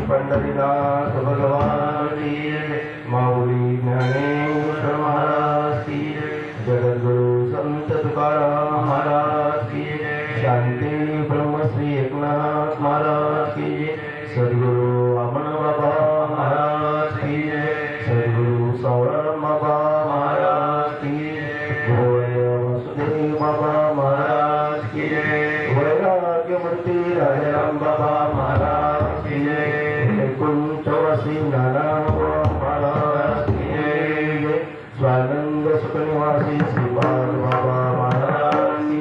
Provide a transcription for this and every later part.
पंढरीनाथ भगवान की माऊली ज्ञानेश्वर महाराज की जगद्गुरु संत तुकाराम महाराज की शांती ब्रह्मश्री एकनाथ महाराज की सद्गुरु वामन बाबा महाराज की सद्गुरु सावळा बाबा महाराज की गोवय वासुदेव बाबा महाराज की वैराग्यमूर्ती राजाराम बाबा महाराज की कुंचवासी नारायण महाराज की स्वानंद सुखनिवासी श्रीपाद बाबा महाराज की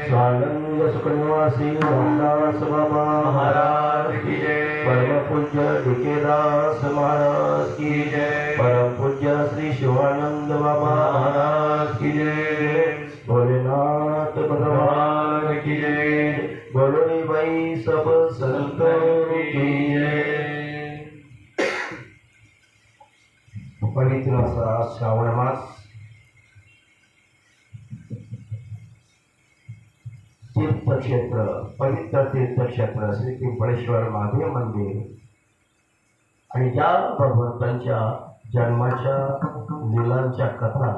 स्वानंद सुखनिवासी रामदास बाबा महाराज की परम पूज्य डीकेदास महाराज की परम पूज्य श्री शिवानंद बाबा महाराज की भोलेनाथ भगवान की बोलो रे भाई सब संतों की पवित्र असा श्रावण मास तीर्थक्षेत्र पवित्र तीर्थक्षेत्र श्री पिंपळेश्वर महादेव मंदिर आणि ज्या भगवंतांच्या जन्माच्या लीलांच्या कथा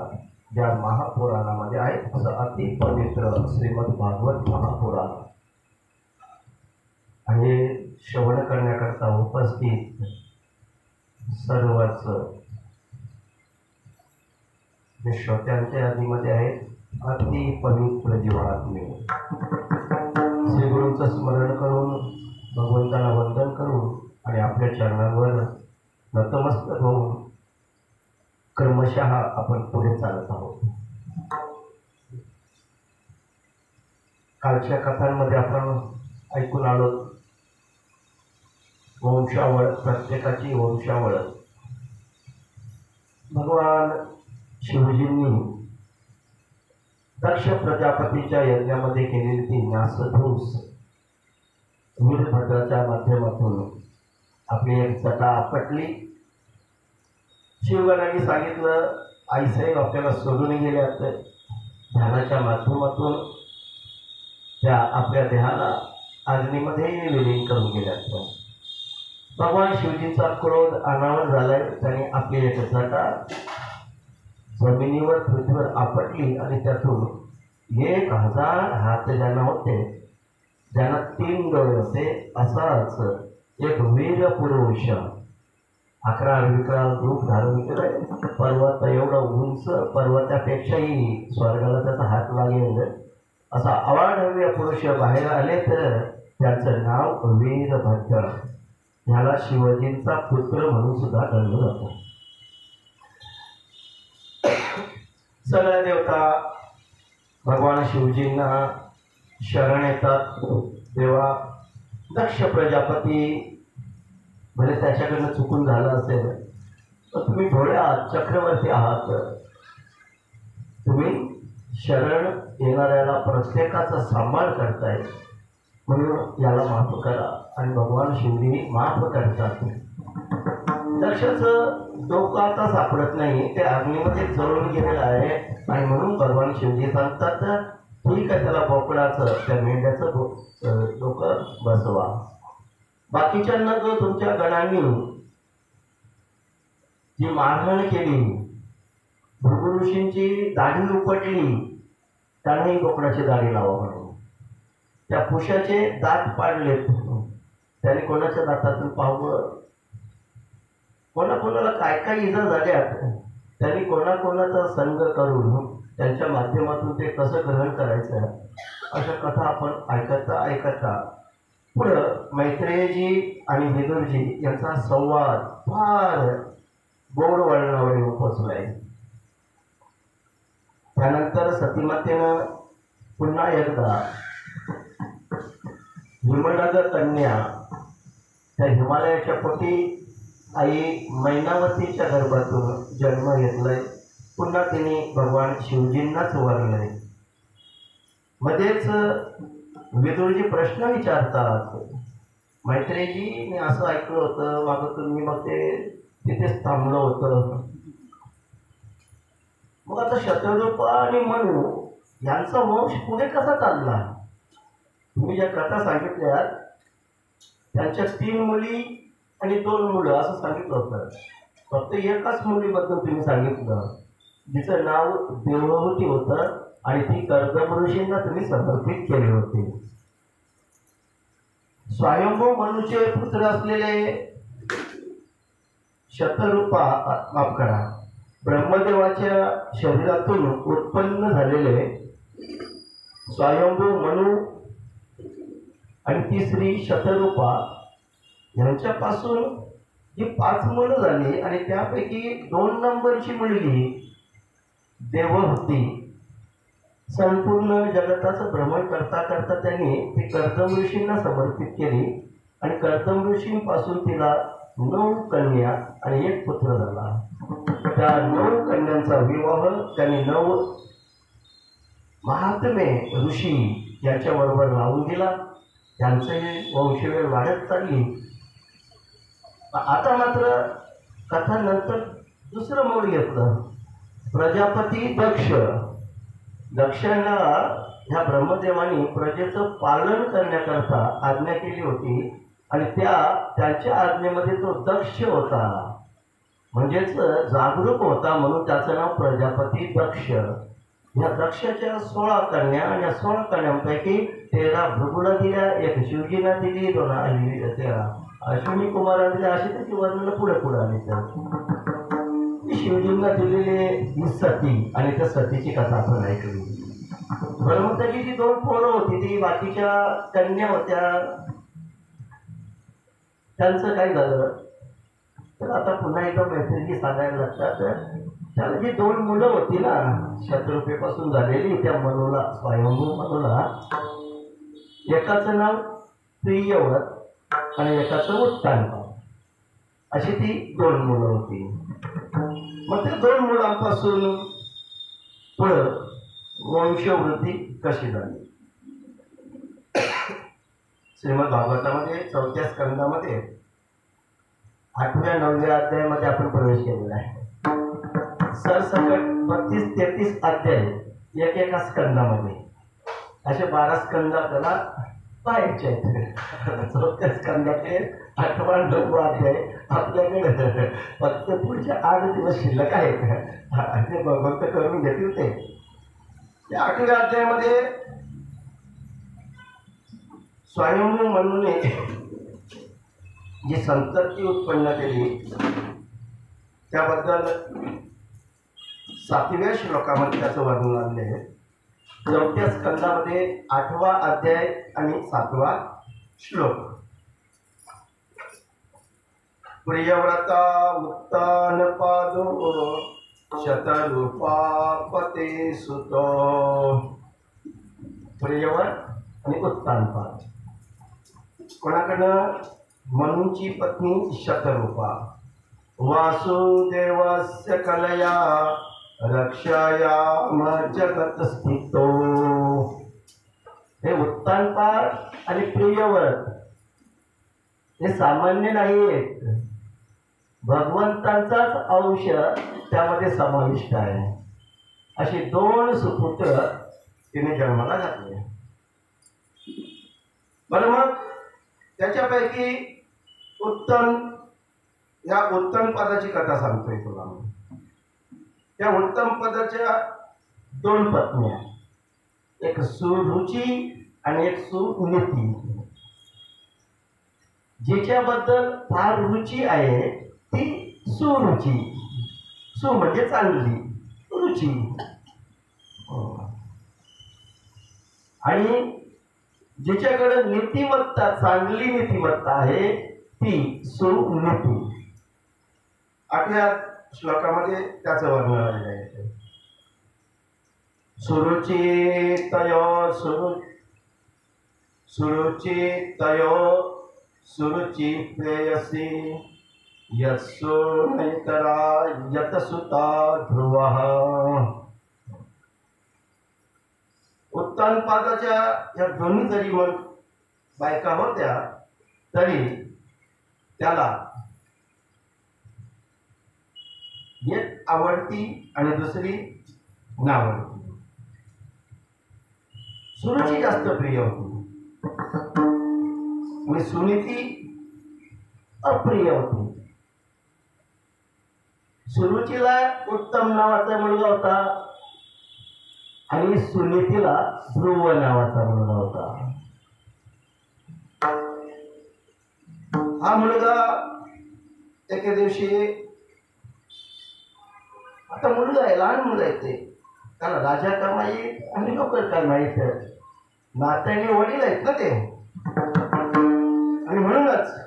ज्या महापुराणामध्ये आहेत असं अति पवित्र श्रीमद भागवत महापुराण आणि श्रवण करण्याकरता उपस्थित सर्वच जे श्रोत्यांच्या यादीमध्ये आहेत अति पवित्र जीवात्मे श्री गुरूंचं स्मरण करून भगवंताला वंदन करून आणि आपल्या चरणांवर नतमस्तक होऊन क्रमशः आपण पुढे चालत आहोत. कालच्या कथांमध्ये आपण ऐकून आलो वंशावळ प्रत्येकाची वंशावळ भगवान शिवजींनी दक्ष प्रजापतीच्या यज्ञामध्ये केलेली ती नासधूस वीरभद्राच्या माध्यमातून आपली एक जटा आपटली. शिवगणांनी सांगितलं आईसाहेब आपल्याला सोडून गेल्यात ध्यानाच्या माध्यमातून त्या आपल्या देहाला अग्नीमध्ये विलीन करून गेल्यात. भगवान शिवजींचा क्रोध अनावर झालाय. त्यांनी आपली एक जटा जमिनीवर पृथ्वीवर आपटली आणि त्यातून 1000 हात ज्यांना होते ज्यांना 3 डोळे होते असाच एक वीर पुरुष 11 विकराल रूप धारण केलं. पर्वत एवढं उंच पर्वतापेक्षाही स्वर्गाला त्याचा हात लागेल असा अवाढव्य पुरुष बाहेर आले तर त्याचं नाव वीरभद्र. ह्याला शिवजींचा पुत्र म्हणून सुद्धा गणलं जातं. सगळ्या देवता भगवान शिवजींना शरण येतात. तेव्हा दक्ष प्रजापती भले त्याच्याकडनं चुकून झालं असेल तर तुम्ही थोडे चक्रवर्ती आहात, तुम्ही शरण येणाऱ्याला प्रत्येकाचा सांभाळ करताय म्हणून याला माफ करा. आणि भगवान शिवजी माफ करतात. दक्षाचं डोकं आता सापडत नाही, ते अग्नीमध्ये जळून गेलेलं आहे आणि म्हणून भगवान शिवजी सांगतात ठीक आहे त्याला बोकडाचं त्या मेंढ्याचं डोकं बसवा. बाकीच्यांना जो तुमच्या गणांनी जी मारहाण केली भृगु ऋषींची दाढी उपटली त्यांनाही बोकडाची दाढी लावा म्हणून. त्या पुशाचे दात पाडलेत त्याने कोणाच्या दातातून पावलं कोणाकोणाला काय काय इजा झाल्यात त्यांनी कोणाकोणाचा संग करून त्यांच्या माध्यमातून ते कसं ग्रहण करायचं अशा कथा आपण ऐकता पुढं मैत्रेयजी आणि विदुरजी यांचा संवाद फार गोड वळणावर येऊन पोचलाय. त्यानंतर सतीमातेनं पुन्हा एकदा हिमनगर कन्या त्या हिमालयाच्या पोटी आई मैनावतीच्या गर्भातून जन्म घेतलाय. पुन्हा तिने भगवान शिवजींनाच वरलंय. मध्येच विदुरजी प्रश्न विचारतात, मैत्रेयी मी असं ऐकलं होतं मागं तुम्ही मग ते तिथेच थांबलं होतं. मग आता शतरूपा आणि मनू यांचा वंश पुढे कसा चालला? तुम्ही ज्या कथा सांगितल्या त्यांच्या 3 मुली आणि 2 मुलं असं सांगितलं होतं. फक्त एकाच मुलीबद्दल तुम्ही सांगितलं जिचं नाव देवहूती होतं आणि ती कर्दम ऋषींना तुम्ही समर्पित केले होते. स्वयंभू मनुष्य पुत्र असलेले शतरूपा, माफ करा, ब्रह्मदेवाच्या शरीरातून उत्पन्न झालेले स्वयंभू मनू आणि ती स्त्री शतरूपा यांच्यापासून जी 5 मुलं झाली आणि त्यापैकी 2 नंबरची मुलगी देवहूती संपूर्ण जगताचं भ्रमण करता करता त्यांनी ती कर्दम ऋषींना समर्पित केली आणि कर्दम ऋषींपासून तिला 9 कन्या आणि 1 पुत्र झाला. त्या 9 कन्यांचा विवाह त्यांनी 9 महात्मे ऋषी यांच्याबरोबर लावून दिला. त्यांचे वंशवेळ वाढत चालली. आता मात्र कथा नंतर दुसरं मोड घेतलं. प्रजापती दक्षांना ह्या ब्रह्मदेवानी प्रजेचं पालन करण्याकरता आज्ञा केली होती आणि त्यांच्या आज्ञेमध्ये तो दक्ष होता, म्हणजेच जागरूक होता, म्हणून त्याचं नाव प्रजापती दक्ष. या दक्षाच्या 16 कन्या आणि या 16 कन्यांपैकी 13 भृगूला दिल्या, 1 शिवजीला दिली, 2 अश्विनी कुमारांना दिल्या. अशी त्याची वर्णनं पुढे पुढे आली. शिवजींना दिलेले ही सती आणि त्या सतीची कथा आपण ऐकली. बरं, मग त्याची जी 2 पोरं होती ती बाकीच्या कन्या होत्या, त्यांचं काय झालं तर आता पुन्हा एकदा मैत्रिणी सांगायला लागतात. त्याला जी 2 मुलं होती ना शतरूपेपासून झालेली, त्या मनूला, स्वयंभू मनूला, एकाचं नाव प्रियव्रत आणि एकाचं उत्तानपाद, अशी ती 2 मुलं होती. मग त्या 2 मुलांपासून पुढं वंशवृद्धी कशी झाली? श्रीमद भागवतामध्ये 4थ्या स्कंदामध्ये 8व्या-9व्या अध्यायामध्ये आपण प्रवेश केलेला आहे. सरसकट 32-33 अध्याय एकेका स्कंदामध्ये, असे 12 स्कंद आपल्याला पाहायचे आहेत. 4थ्या स्कंदाचे 8वा-9वा अध्याय आपल्याकडे फक्त पुढचे 8 दिवस शिल्लक आहेत. ते भगवंत करून घेतील. त्या 8व्या अध्यायामध्ये स्वयंभू मनूने जी संतती उत्पन्न केली त्याबद्दल 7व्या श्लोकामध्ये त्याचं वर्णन आणले. 4थ्या स्कंदामध्ये 8वा अध्याय आणि 7वा श्लोक. प्रियव्रता उत्तानपादो शतरूपा पते सुतो. प्रियव्रत आणि उत्तानपाद कोणाकडं? मनूची पत्नी शतरूपा. वासुदेवस्य कलया रक्षायाम जगत स्थितो. हे उत्तानपाद आणि प्रियव्रत हे सामान्य नाही आहेत, भगवंतांचाच अंश त्यामध्ये समाविष्ट आहे. अशी 2 सुपुत्र तिने जन्माला घातले. बरं, मग त्याच्यापैकी या उत्तम पदाची कथा सांगतोय तुला. त्या उत्तम पदाच्या 2 पत्न्या, एक सुरुची आणि एक सुनीती. जिच्याबद्दल फार रुची आहे ती सुरुची. सु म्हणजे चांगली, रुची. आणि जिच्याकडे नीतिमत्ता, चांगली नीतिमत्ता आहे ती सुनीती. 8व्या श्लोकामध्ये त्याचं वर्णन आलेलं आहे. सुरुची तयो सुरुची प्रेयसी यत्सु नैतरा यतसुता ध्रुवः. उत्तानपादाच्या या दोन्ही जरी मग बायका होत्या तरी त्याला एक आवडती आणि दुसरी नावडती. सुरुची जास्त प्रिय होती आणि सुनीती अप्रिय होती. सुरुचीला उत्तम नावाचा मुलगा होता आणि सुनीतीला ध्रुव नावाचा मुलगा होता. हा मुलगा एके दिवशी, आता मुलगा आहे, लहान मुलं आहे ते, त्याला राजा का माहीत आणि नोकर का माहीत, नात्याने वडील आहेत ना ते, आणि म्हणूनच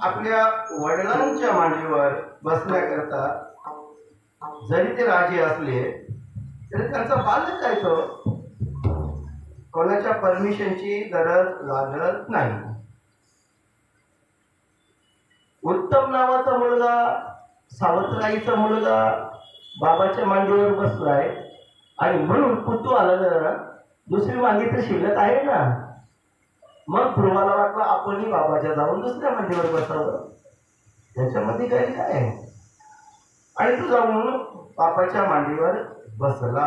आपल्या वडिलांच्या मांडीवर बसण्याकरता जरी ते राजे असले तरी त्यांचा बालक काय तो कोणाच्या परमिशनची गरज लागत नाही. उत्तम नावाचा मुलगा, सावत्राईचा मुलगा बाबाच्या मांडीवर बसलाय आणि म्हणून कुतू आला, दुसरी मांडी तर शिल्लक आहे ना. मग ध्रुवाला वाटलं आपणही बाबाच्या जाऊन दुसऱ्या मांडीवर बसावं, त्याच्यामध्ये काही काय आहे. आणि तू जाऊन बाबाच्या मांडीवर बसला.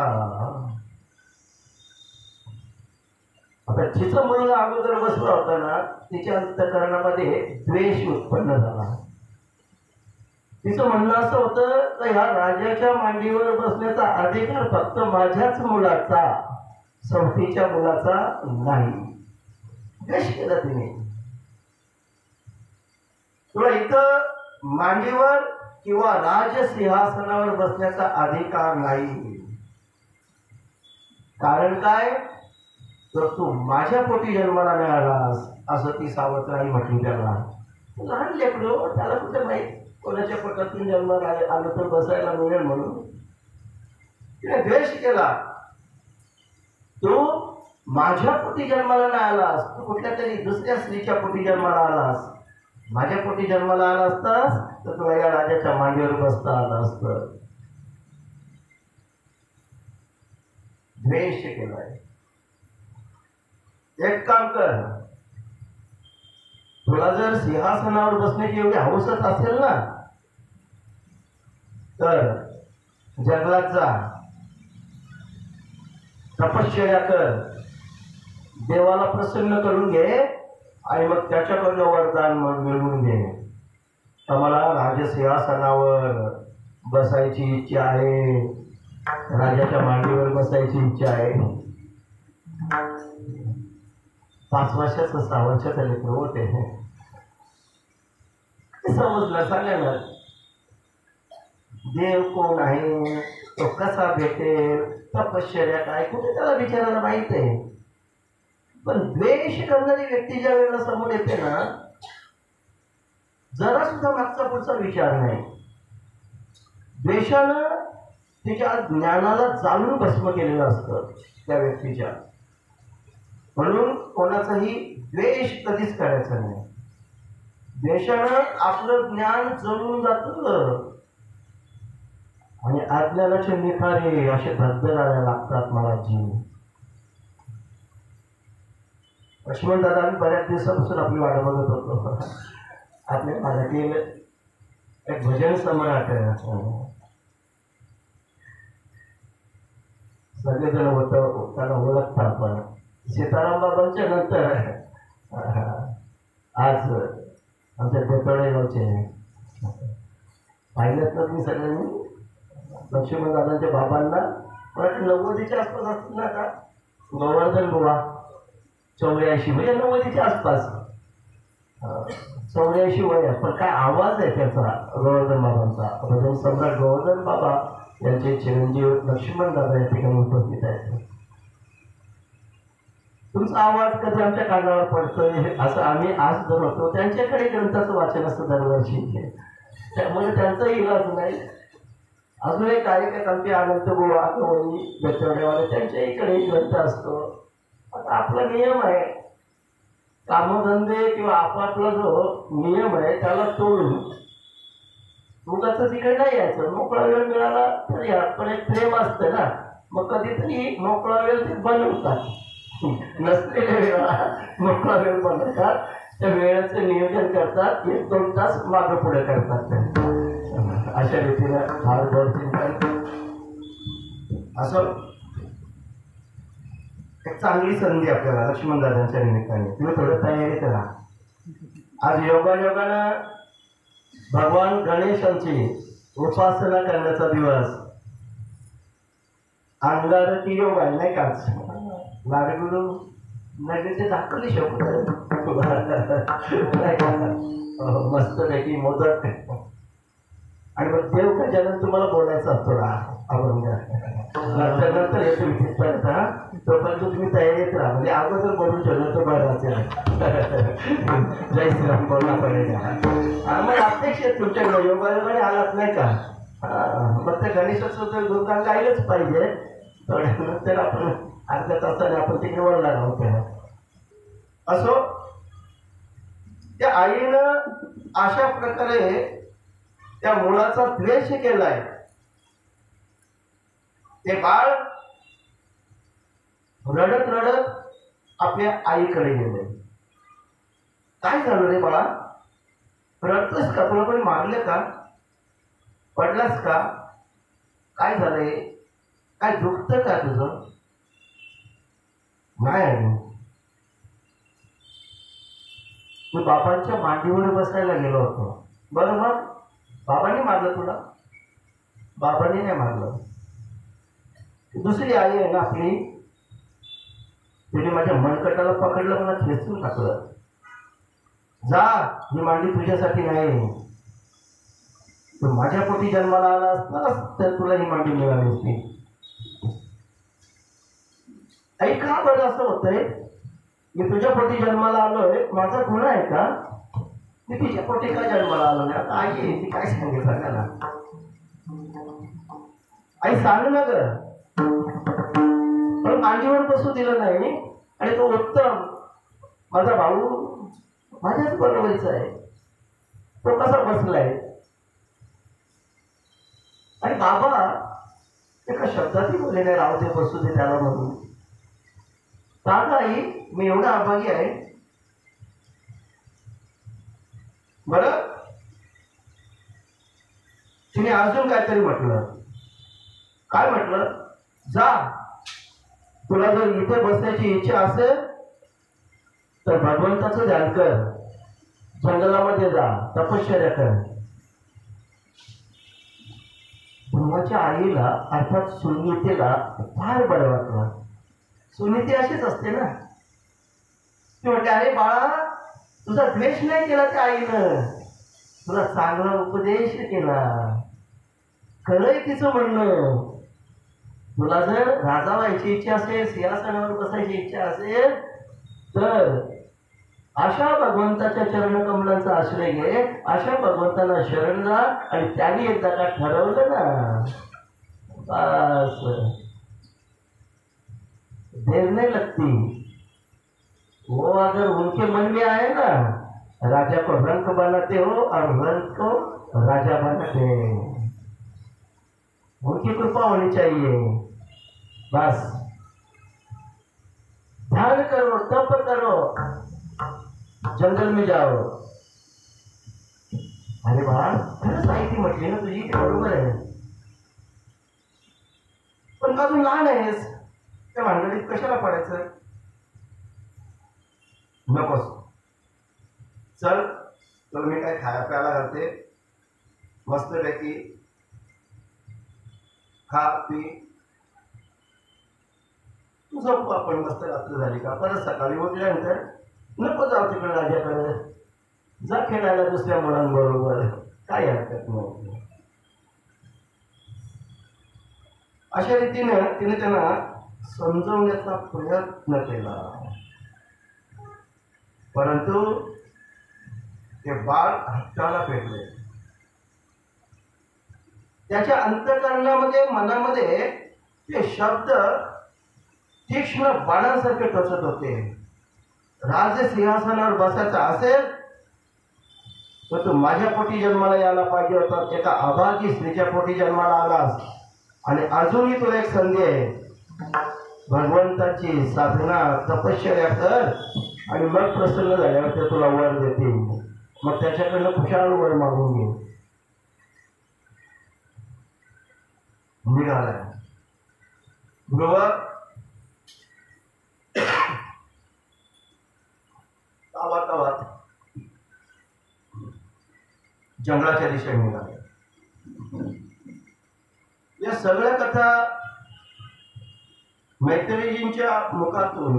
आता जिचा मुलगा अगोदर बसला होता ना, तिच्या अंतःकरणामध्ये द्वेष उत्पन्न झाला. तिचं म्हणणं असं होतं की ह्या राजाच्या मांडीवर बसण्याचा अधिकार फक्त माझ्याच मुलाचा, सवतीच्या मुलाचा नाही. द्वेष केला तिने. तुला इथं मांडीवर किंवा राजसिंहासनावर बसण्याचा अधिकार नाही. कारण काय, तर तू माझ्या पोटी जन्माला नाही आलास, असं ती सावत्राई म्हटली त्याला. लहान लेकरो, त्याला कुठे माहीत कोणाच्या पोटातून जन्माला आलं तर बसायला मिळेल म्हणून. तिने द्वेष केला. तू माझ्या पोटी जन्माला नाही आलास, तू कुठल्या तरी दुसऱ्या स्त्रीच्या पोटी जन्माला आलास. माझ्या पोटी जन्माला आला असतास तर तुला या राजाच्या मांडीवर बसता आलं असतं. द्वेष केलाय. एक काम कर, तुला जर सिंहासनावर बसण्याची एवढी हौसच असेल ना, तर जंगलात जा, तपश्चर्या कर, देवाला प्रसन्न करून घे आणि मग त्याच्याकडनं वरदान मिळवून घे. आम्हाला राजसिंहासनावर बसायची इच्छा आहे, राजाच्या मांडीवर बसायची इच्छा आहे. 5 वर्षाचं 6 वर्षाचं लेकरू होते. समजलं सगळ्यांना देव कोण आहे, तो कसा भेटेल, तपश्चर्या काय, कुठे त्याला विचारायला माहित आहे. पण द्वेष करणारी व्यक्ती ज्या वेळेला समोर येते ना, जरा सुद्धा मागचा पुढचा विचार नाही. द्वेषानं तिच्या ज्ञानाला जाणून भस्म केलेलं असतं त्या व्यक्तीच्या. म्हणून कोणाचाही द्वेष कधीच करायचा नाही. द्वेषानं आपलं ज्ञान जळून जातं आणि अज्ञानाचे निखारे असे धगधगायला लागतात मला जीव. लक्ष्मण दादा, आम्ही बऱ्याच दिवसापासून आपली वाट बघत होतो. आपल्या मराठील एक भजन सम्राट सगळेजण होतं, त्याला ओळखतात. पण सीताराम बाबांच्या नंतर आज आमच्या पेटोळे गावचे पाहिलं तर मी सगळ्यांनी लक्ष्मण दादांच्या बाबांना पण 90च्या आसपास असतील ना का, गोवर्धन बुवा 84 म्हणजे 90च्या आसपास 84 वय आहे. पण काय आवाज आहे त्याचा गोवर्धन बाबांचा. भजन सम्राट गोवर्धन बाबा यांचे चिरंजीव लक्ष्मण दादा या ठिकाणी उपस्थित आहेत. तुमचा आवाज कधी आमच्या कानावर पडतोय असं आम्ही आज जर होतो. त्यांच्याकडे ग्रंथाचं वाचन असतं दरवर्षी, त्यामुळे त्यांचा इलाज नाही. अजून एक कार्यक्रम आमचे अनंत बुवा बेतवडेवाले, त्यांच्या इकडे ग्रंथ असतो. आता आपला नियम आहे कामधंदे किंवा आपापला जो नियम आहे त्याला तोडून उगाच तिकडे नाही यायचं. मोकळा वेळ मिळाला तर या, पण एक प्रेम असतं ना, मग कधीतरी मोकळा वेळ ते बनवतात. नसलेल्या वेळा मोकळा वेळ बनवतात, त्या वेळेचं नियोजन करतात, 1-2 तास मागं पुढे करतात. अशा रीतीनं फार गोड चिंतन. असं एक चांगली संधी आपल्याला लक्ष्मणदादांच्या निमित्ताने. तुम्ही थोडं तयारी करा. आज योगायोगानं भगवान गणेशांची उपासना करण्याचा दिवस. अंगारकी योग आहे नाही का? लाडगुरु नगरीचे दाखवली शकतो मस्त पैकी मोदक. आणि मग देव गजानन तुम्हाला बोलायचा असतो अभंग. नंतर येतो विठ्ठलपर्यंत. तोपर्यंत तुम्ही तयारीत राहा, म्हणजे अगोदर बोलून ठेवलं तर बरं असेल. जय श्रीराम बोलला पडेल. मग अपेक्षित तुमच्याकडे योगायोगाने आलात नाही का? मग त्या गणेशोत्सव गुरुकाल गायलंच पाहिजे. थोड्यानंतर आपण अर्ध्या तासाने आपण तिकडे वळणार आहोत. असो, त्या आईनं अशा प्रकारे त्या मुलाचा द्वेष केलाय. ते बाळ रडत रडत आपल्या आईकडे गेले. काय झालं रे बाळा, रडतोस का? तुला कोणी मारले का? पडलास का? काय झालंय? काय दुखतं का तुझं? नाही, मी बाबांच्या मांडीवर बसायला गेलो होतो. बरं, मग बाबांनी मारलं तुला? बाबांनी नाही मारलं. दुसरी आई आहे ना आपली, तिने माझ्या मनकटाला पकडलं, मला खेचून टाकलं. जा, ही मांडी तुझ्यासाठी नाही. तू माझ्या पोटी जन्माला आला असतास तर तुला ही मांडी मिळाली असती. आई, का बरं असं होतंय? मी तुझ्या पोटी जन्माला आलोय, माझा गुन्हा आहे का? मी तुझ्या पोटी का जन्माला आलो नाही? आता आई ती काय सांगेल सांगा ना. आई सांग ना ग. पण मांडीवर बसू दिलं नाही. आणि तो उत्तम माझा भाऊ माझ्याच बरोबरचा आहे, तो कसा बसलाय? आणि बाबा एका शब्दातही बोलले नाही, राहू दे, बसू दे त्याला म्हणून. का आई, मी एवढा अभागी आहे? बरं, तिने अजून काहीतरी म्हटलं. काय म्हटलं? जा, तुला जर इथे बसण्याची इच्छा असेल तर भगवंताचं ध्यान कर, जंगलामध्ये जा, तपश्चर्या कर. ब्रह्माच्या आईला अर्थात सुनीतेला फार बरं वाटलं. सुनीती अशीच असते ना. ती म्हणते, अरे बाळा, तुझा द्वेष नाही केला त्या आईनं, तुला चांगला उपदेश केला. खरंय तिचं म्हणणं. तुला जर राजा व्हायची इच्छा असेल, सिंहासनावर बसायची इच्छा असेल तर अशा भगवंताच्या चरणकमलांचा आश्रय घे, अशा भगवंताला शरण जा. आणि त्यांनी एकदा का ठरवलं ना, बस देर नहीं लगती. वो अगर उनके मन में आए ना, राजा को रंक बनाते हो और रंक को राजा बनाते. उनकी कृपा होनी चाहिए. बस ध्यान करो, तप करो, जंगल में जाओ. अरे बाळा, खरंच माहिती म्हटली ना तुझी, ते बरोबर आहे. पण अजून लहान आहेस, त्या भानगडीत कशाला पडायचं? नकोस. चल, तर मी काय खाया प्यायला घालते, मस्तपैकी खा पी, झोपू आपण. मस्त रात्र झाली का परत सकाळी उठल्यानंतर नको जाऊ तिकडे राजाकडे, जा खेळायला दुसऱ्या मुलांबरोबर, काय हरकत नाही. अशा रीतीनं तिने त्यांना समजवण्याचा प्रयत्न केला. परंतु ते बाळ हट्टाला पेटले. त्याच्या अंतःकरणामध्ये, मनामध्ये ते शब्द तीक्ष्ण बाणांसारखे टोचत होते. राज सिंहासनावर बसायचं असेल तर तू माझ्या पोटी जन्माला यायला पाहिजे होता, एका अभागी स्त्रीच्या पोटी जन्माला आलास. आणि अजूनही तुला एक संधी आहे, भगवंताची साधना तपश्चर्या कर आणि मग प्रसन्न झाल्यावर ते तुला वर देतील. मग त्याच्याकडनं खुशाल वर मागून घे. निघालाय ध्रुव तावात जंगलाच्या दिशेने निघाले. या सगळ्या कथा मैत्रेयींच्या मुखातून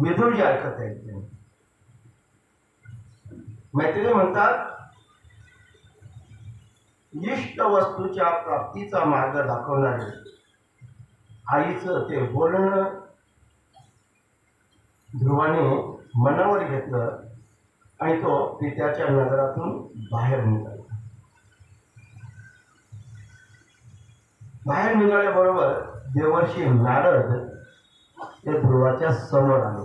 विदुरजी ऐकत आहेत. मैत्रेयी म्हणतात, इष्ट वस्तूच्या प्राप्तीचा मार्ग दाखवणारे आईचं ते बोलणं ध्रुवाने मनावर घेतलं आणि तो पित्याच्या नगरातून बाहेर निघाला. बाहेर निघाल्याबरोबर देवर्षी नारद ते ध्रुवाच्या समोर आले.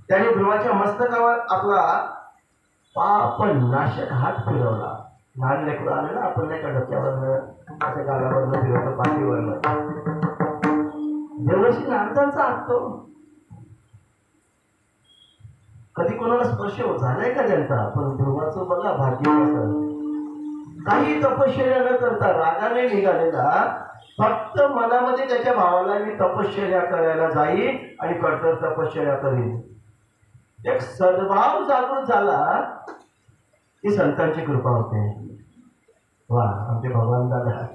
त्याने ध्रुवाच्या मस्तकावर आपला पाप नाशक हात फिरवला. लहान लेकरं आले ना, आपण नाही का डोक्यावरनं त्याच्या गालावरनं फिरवतो, पाठीवरनं. देवर्षी नारदांचा हात तो. कधी कोणाला स्पर्श झालाय का त्यांचा? पण ध्रुवाचं बघा भाग्य कसं, काही तपश्चर्या न करता रागाने निघालेला, फक्त मनामध्ये त्याच्या भावाला मी तपश्चर्या करायला जाईल आणि कठोर तपश्चर्या करीन. एक सद्भाव जागृत झाला की संतांची कृपा होते. वा, आमचे भगवान दादा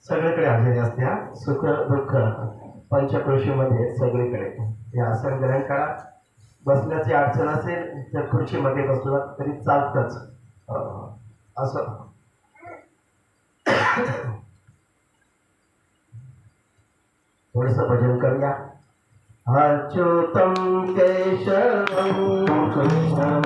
सगळीकडे आलेले असते. सुख दुःख पंचकृषीमध्ये सगळीकडे. हे आसन ग्रहण करा. बसण्याची अडचण असेल तर खुर्चीमध्ये बसला तरी चालतच. असं थोडस भजन करूया. अच्युतम केशवम कृष्णम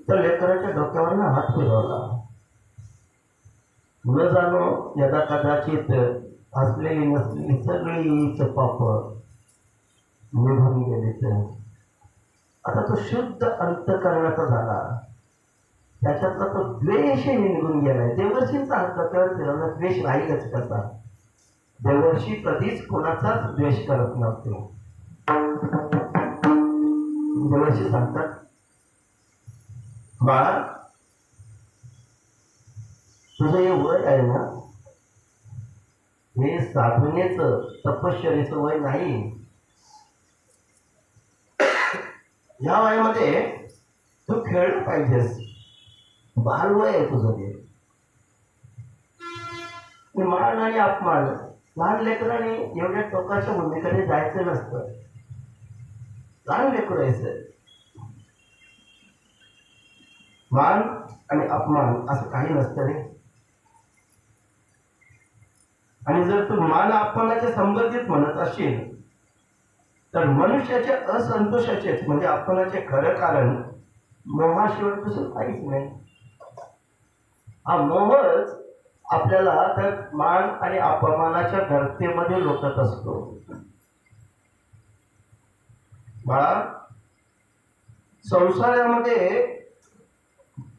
त्या लेकराच्या डोक्यावर हात फिरवला. न जाणो यदा कदाचित असलेली नसलेली सगळीच पाप निघून गेले. आता तो शुद्ध अंतकरणाचा झाला. त्याच्यातला तो द्वेषही निघून गेलाय. देवर्षींचा हात डोक्यावर फिरवला, द्वेष राहीलच कसा. देवर्षी कधीच कोणाचाच द्वेष करत नव्हते. देवर्षी सांगतात, बाळा तुझं हे वय आहे ना, हे साधनेच तपश्चर्याचं वय नाही. या वयामध्ये तू खेळलं पाहिजेस. बालवय आहे तुझं. ते मान आणि अपमान, लहान लेकरांनी एवढ्या टोकाच्या भूमीकडे जायचं नसतं. लहान लेकर यायचं. मान आणि अपमान असं काही नसतं रे. आणि जर तू मान अपमानाच्या संबंधित म्हणत असेल तर मनुष्याच्या असंतोषाचेच म्हणजे अपमानाचे खरं कारण मोहाशिवाय दुसरं काहीच नाही. हा मोहच आपल्याला त्या मान आणि अपमानाच्या गर्तेमध्ये लोटत असतो. बाळा, संसारामध्ये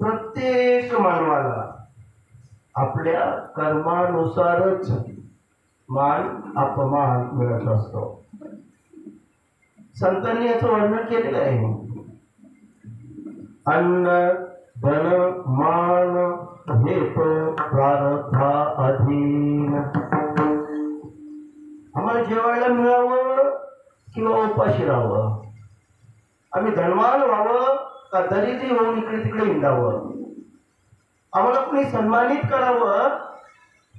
प्रत्येक मानवाला आपल्या कर्मानुसारच मान अपमान मिळत असतो. संतांनी याचं वर्णन केलेलं आहे. अन्न धन मान हेत प्रारब्धा अधीन. आम्हाला जेवायला मिळावं किंवा उपाशी राहावं, आम्ही धनवान व्हावं का दरिद्री होऊन इकडे तिकडे हिंडावं, आम्हाला कोणी सन्मानित करावं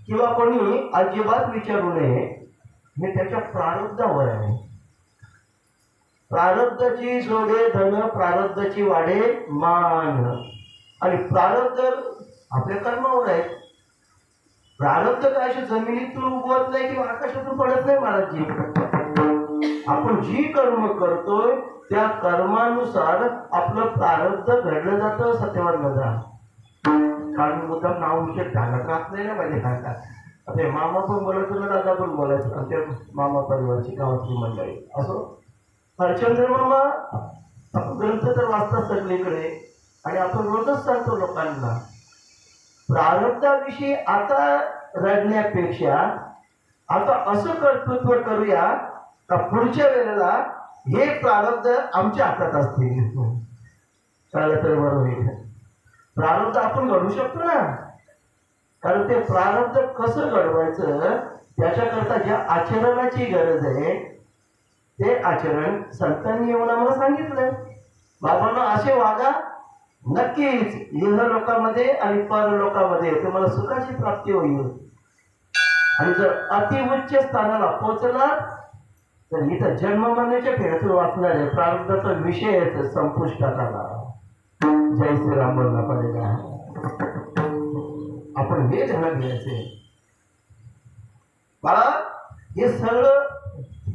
किंवा कोणी अजिबात विचारू नये, हे त्याच्या प्रारब्धावर आहे. प्रारब्धाची जोडे धन, प्रारब्धाची वाढे मान. आणि प्रारब्ध आपल्या कर्मावर आहे. प्रारब्ध काय अशी जमिनीतून उगवत नाही किंवा आकाशातून पडत नाही महाराजजी. आपण जी कर्म करतोय त्या कर्मानुसार आपलं प्रारब्ध घडलं जातं. सत्यवान दादा, कारण मुद्दाम नाव विषय ध्यानात राहत नाही ना पाहिजे. काय आता मामा पण बोलायचं ना दादा पण बोलायचं. आमच्या मामा परिवारची गावातली मंडळी असो. हरचंद्र मामा ग्रंथ तर वाचतात सगळीकडे आणि आपण रोजच सांगतो लोकांना, प्रारब्धाविषयी आता रडण्यापेक्षा आता असं कर्तृत्व करूया का पुढच्या वेळेला हे प्रारब्ध आमच्या हातात असतील. चाललं तर बरोबर आहे. प्रारब्ध आपण घडू शकतो ना. कारण ते प्रारब्ध कसं घडवायचं त्याच्याकरता ज्या आचरणाची गरज आहे ते आचरण संतांनी येऊन आम्हाला सांगितलंय. बाबांना असे वागा, नक्कीच इह लोकांमध्ये आणि परलोकामध्ये तुम्हाला सुखाची प्राप्ती होईल. आणि जर अतिउच्च स्थानाला पोहोचला तर इथं जन्म मरण्याच्या फेऱ्यातून वाचणार आहे. प्रारब्धाचा विषयच संपुष्टात आला. जय श्रीराम बोलला पाहिजे. आपण हे ध्यानात घ्यायचे. बाळा, हे सगळं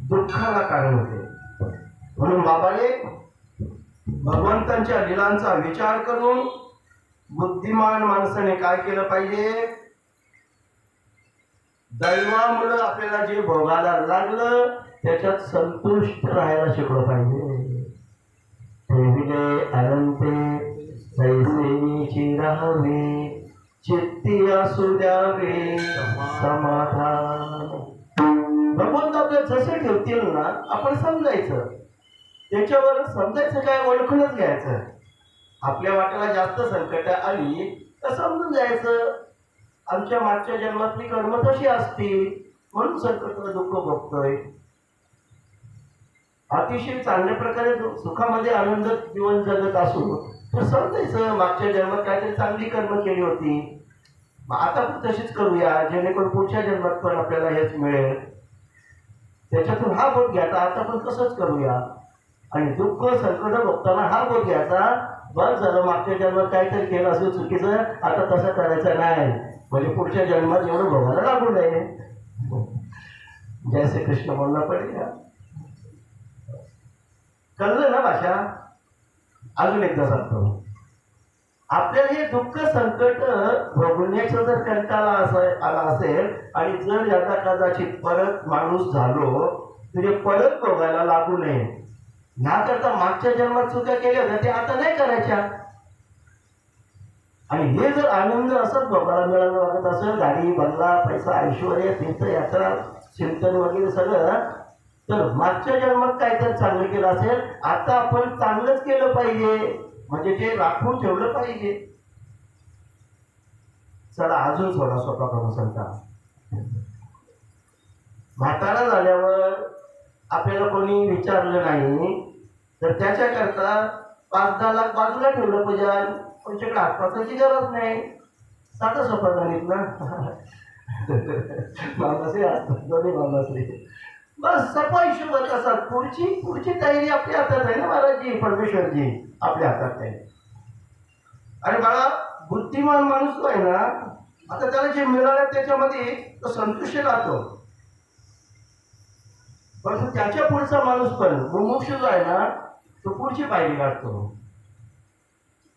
दुःखाला कारण होते. म्हणून बाबाने भगवंतांच्या लीलांचा विचार करून बुद्धिमान माणसाने काय केलं पाहिजे, दैवामुळे आपल्याला जे भोगायला लागलं त्याच्यात संतुष्ट राहायला शिकलं पाहिजे. ठेविले अनंते तैसेची राहावे, चित्ती असू द्यावे समाधान. भगवंत आपल्या जसे ठेवतील ना आपण समजायचं. त्याच्यावर समजायचं काय, ओळखूनच घ्यायचं. आपल्या वाट्याला जास्त संकट आली तर समजून जायचं आमच्या मागच्या जन्मातली कर्म तशी असतील म्हणून संकट दुःख भोगतोय. अतिशय चांगल्या प्रकारे सुखामध्ये आनंद जीवन जगत असू तर समजायचं मागच्या जन्मात काहीतरी चांगली कर्म केली होती, आता पण तशीच करूया जेणेकरून पुढच्या जन्मात पण आपल्याला हेच मिळेल. त्याच्यातून हा बोध घ्यायचा, आता पण तसंच करूया. आणि दुःख संकट भोगताना हा बोध घ्यायचा, बस झालं मागच्या जन्मात काहीतरी केलं असेल चुकीचं, आता तसं करायचं नाही म्हणजे पुढच्या जन्मात एवढं भोगायला लागू नये. जय श्री कृष्ण बोलला पडेल. कळलं ना भाषा? अजून एकदा सांगतो. आपल्याला हे दुःख संकट भोगण्याचा जर कंटाळा आला असेल आणि जर याचा कदाचित परत माणूस झालो तर परत भोगायला लागू नये याकरता मागच्या जन्मात चुका केल्या होत्या ते आता नाही करायच्या. आणि हे जर आनंद असंच भोगायला मिळालं वाटत असेल, गाडी बंगला पैसा ऐश्वर तीर्थयात्रा चिंतन वगैरे सगळं, तर मागच्या जन्मात काहीतरी चांगलं केलं असेल आता आपण चांगलंच केलं पाहिजे म्हणजे ते राखून ठेवलं पाहिजे. चला अजून थोडा सोपा करून सांगता. म्हातारा झाल्यावर आपल्याला कोणी विचारलं नाही तर त्याच्याकरता 5-10 लाख बाजूला ठेवलं पाहिजे. तुमच्याकडे हातपासाची गरज नाही. साधं सोपं गणित ना. मामाश्री असतात, दोन्ही मामाश्री. बस सपा हिशोबात असा. पुढची पुढची तयारी आपल्या हातात आहे ना महाराजजी, परमेश्वरजी आपल्या हातात आहे. आणि बाळा, बुद्धिमान माणूस जो आहे ना, आता त्याला जे मिळालं त्याच्यामध्ये तो संतुष्ट राहतो. परंतु त्याच्या पुढचा माणूस पण मुमुक्ष जो आहे ना, तो पुढची पायरी काढतो.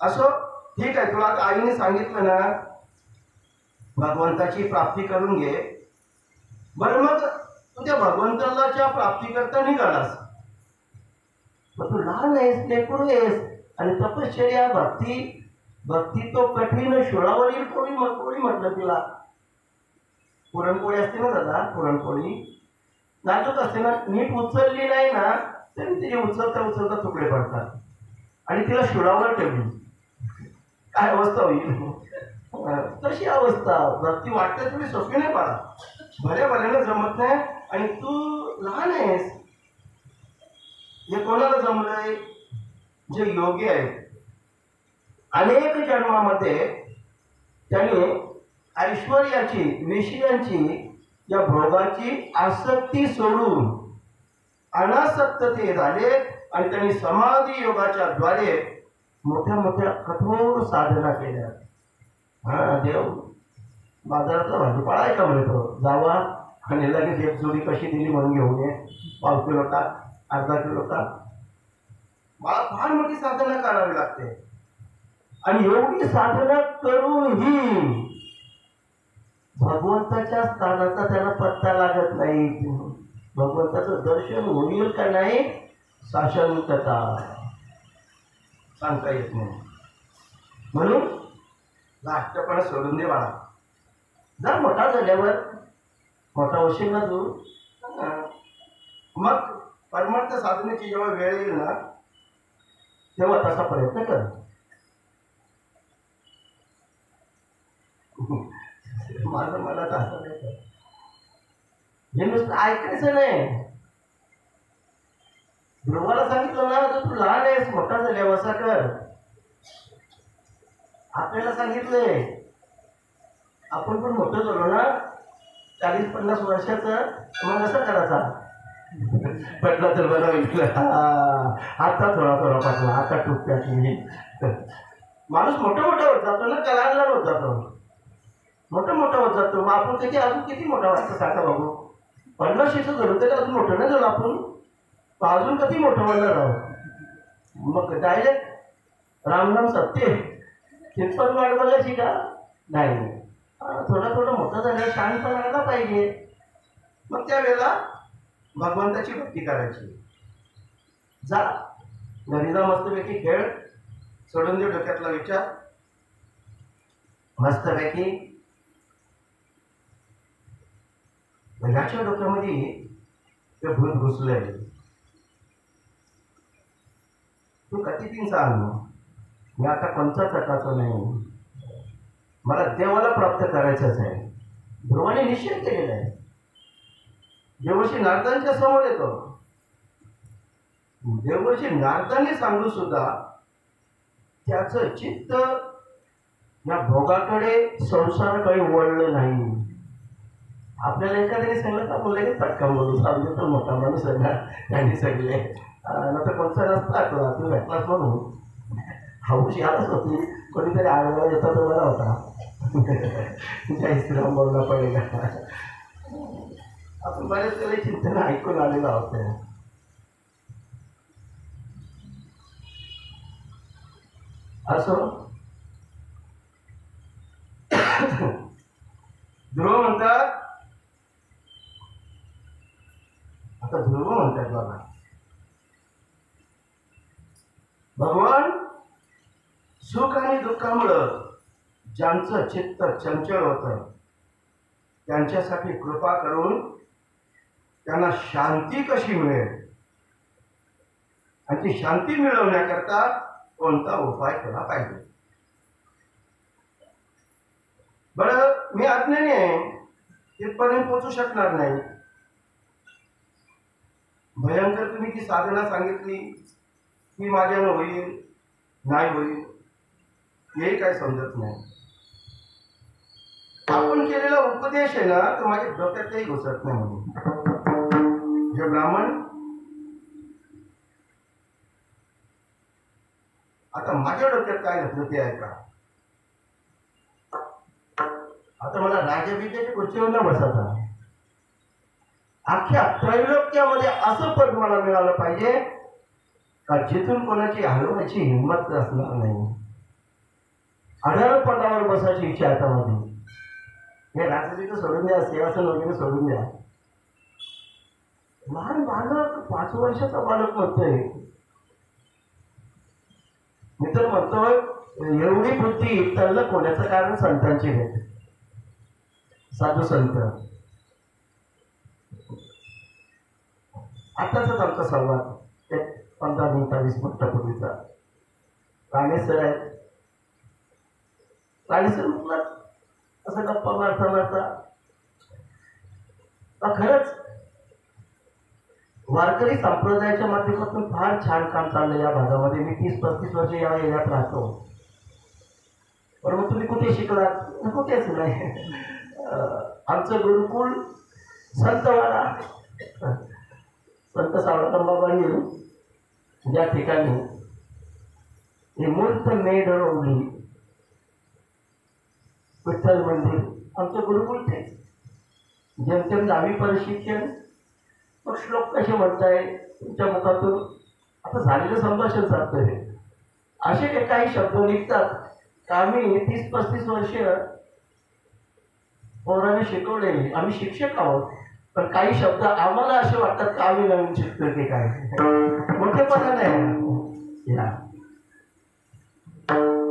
असं ठीक आहे, तुला आईने सांगितलं ना भगवंताची प्राप्ती करून घे, बरं मग तू त्या भगवंताच्या प्राप्ती करता निघालास. मग तू लहान आहेस, लेकरू आहेस, आणि तपश्चर्या भक्ती भक्ती तो कठीण शूळावरील पोळी म्हटलं तिला. पुरणपोळी असते ना दादा, पुरणपोळी नाजूक असते ना, नीट उचलली नाही ना तरी तिचे उचलता उचलता तुकडे पडतात. आणि तिला शूळावर ठेवली, काय अवस्था होईल? तशी अवस्था. भक्ती वाटते तुम्ही सोपी नाही पाडा, भल्या भल्यानं जमत नाही. आणि तू लहान आहेस. हे कोणाला जमलंय? जे योगी आहेत, अनेक जन्मामध्ये त्यांनी ऐश्वर्याची, विषयांची, या भोगाची आसक्ती सोडून अनासक्तते झाले आणि त्यांनी समाधी योगाच्या द्वारे मोठ्या मोठ्या कठोर साधना केल्या. हा देव बाजारातला भाजीपाळा आहे का म्हणतो, जावा आणि लगेच एक जोडी कशी दिली म्हणून घेऊन ये, पाव किलो का, अर्धा किलो का. फार मोठी साधना करावी लागते. आणि एवढी साधना करूनही भगवंताच्या स्थानाचा त्याला पत्ता लागत नाही. भगवंताचं दर्शन होईल का नाही साशंकता, सांगता येत नाही. म्हणून लाटपणा सोडून दे बाळा. जर मोठा झाल्यावर मोठा होशील ना तू, मग परमार्थ साधनेची जेव्हा वेळ येईल ना तेव्हा तसा प्रयत्न कर. माझं मला असं नाही कर, हे नुसतं ऐकायचं नाही. ध्रुवाला सांगितलं ना, तर तू लहान आहेस, मोठा झाल्यावर असा कर. आपल्याला सांगितलंय, आपण पण मोठं झालो ना 40-50 वर्षाचं, मग असं करायचा. पटला तर बरं होईल. आता थोडा थोडा पटला, आता टुकट्यात. माणूस मोठा होत जातो ना, लहान लहान होत जातो, मोठा होत जातो. मग आपण त्याची अजून किती मोठा वाटतं सांगा बाबू? 50 झालं तरी अजून मोठं नाही झालं आपण, अजून कधी मोठं म्हणणार आहोत. मग डायरेक्ट रामनाम सत्य कितपत वाट बघायची का? नाही, थोडं मोठं झालं शांतपणा आला पाहिजे. मग त्यावेळेला भगवंताची भक्ती करायची. जा घरी जा, मस्तपैकी खेळ, सोडून दे डोक्यातला विचार, मस्तपैकी. याच्या डोक्यामध्ये ते भूत घुसलंय. तू कधी तीन सांग, मी आता कोणत्या प्रकारचं नाही, मला देवाला प्राप्त करायचंच आहे. ध्रुवाने निश्चय केलेला आहे. देवर्षी नारदांच्या समोर येतो. देवर्षी नारदांनी सांगून सुद्धा त्याचं चित्त या भोगाकडे, संसाराकडे वळलं नाही. आपल्याला एखाद्याने सांगलं तर बोलले पटकन बोलू, सांगू तर मोठा माणूस आहे ना, त्यांनी सगळे नंतर कोणता रस्ता आठवला तू भेटलास म्हणून हौशी आलाच होती. कोणीतरी आडवा येता तो बरा होता. जय श्रीराम बोलला पडेल. आपण बरेच काही चिंतन ऐकून आलेलो आहोत. असो, ध्रुव म्हणतात, आता ध्रुव म्हणतात बघा, भगवान सुख आणि दुःखामुळं ज्यांचं चित्त चंचल होतं त्यांच्यासाठी कृपा करून त्यांना शांती कशी मिळेल आणि ती शांती मिळवण्याकरता कोणता उपाय केला पाहिजे. बरं, मी अज्ञानी आहे, तिथपर्यंत पोचू शकणार नाही. भयंकर तुम्ही ती साधना सांगितली ती माझ्यानं होईल नाही होईल हे काय समजत नाही. आपण केलेला उपदेश आहे ना तर माझ्या डोक्यातही घुसत नाही म्हणून हे ब्राह्मण आता माझ्या डोक्यात काय घातलं ते ऐका. आता मला राजविद्येच्या खुर्चीवर न बसायचा. अख्ख्या त्रैलोक्यामध्ये असं पद मला मिळालं पाहिजे का जिथून कोणाची हलवायची हिंमत असणार नाही. आढळ पदावर बसायची इच्छा आता माझी. हे राजविद्या सोडून द्या, सिंहासन वगैरे सोडून द्या. लहान बालक 5 वर्षाचा बालक म्हणतोय. मी तर म्हणतोय एवढी बुद्धी तल्लक होण्याचं कारण संतांची भेट. साधू संत आताच आमचा संवाद एक 15-20 मिनिटापूर्वीचा राणे सर आहेत. राणे सर म्हटलं असं गप्पा मारता मारता खरंच वारकरी संप्रदायाच्या माध्यमातून फार छान काम चाललं या भागामध्ये. मी 30-35 वर्ष या एरियात राहतो. बरोबर तुम्ही कुठे शिकलात? कुठेच नाही. आमचं गुरुकुल संतवाडा संत सावळकरबाबांनी ज्या ठिकाणी हे मूर्त मेढ रोवली विठ्ठल मंदिर आमचं गुरुकुल तेच. जेमतेम 10वी शिक्षण. मग श्लोक कसे म्हणताय तुमच्या मुखातून आता झालेलं संभाषण साधतोय. असे काही शब्द निघतात का आम्ही 30-35 वर्ष पोराने शिकवले. आम्ही शिक्षक आहोत पण काही शब्द आम्हाला असे वाटतात का आम्ही नवीन शिकतोय की काय. मोठेपणा नाही.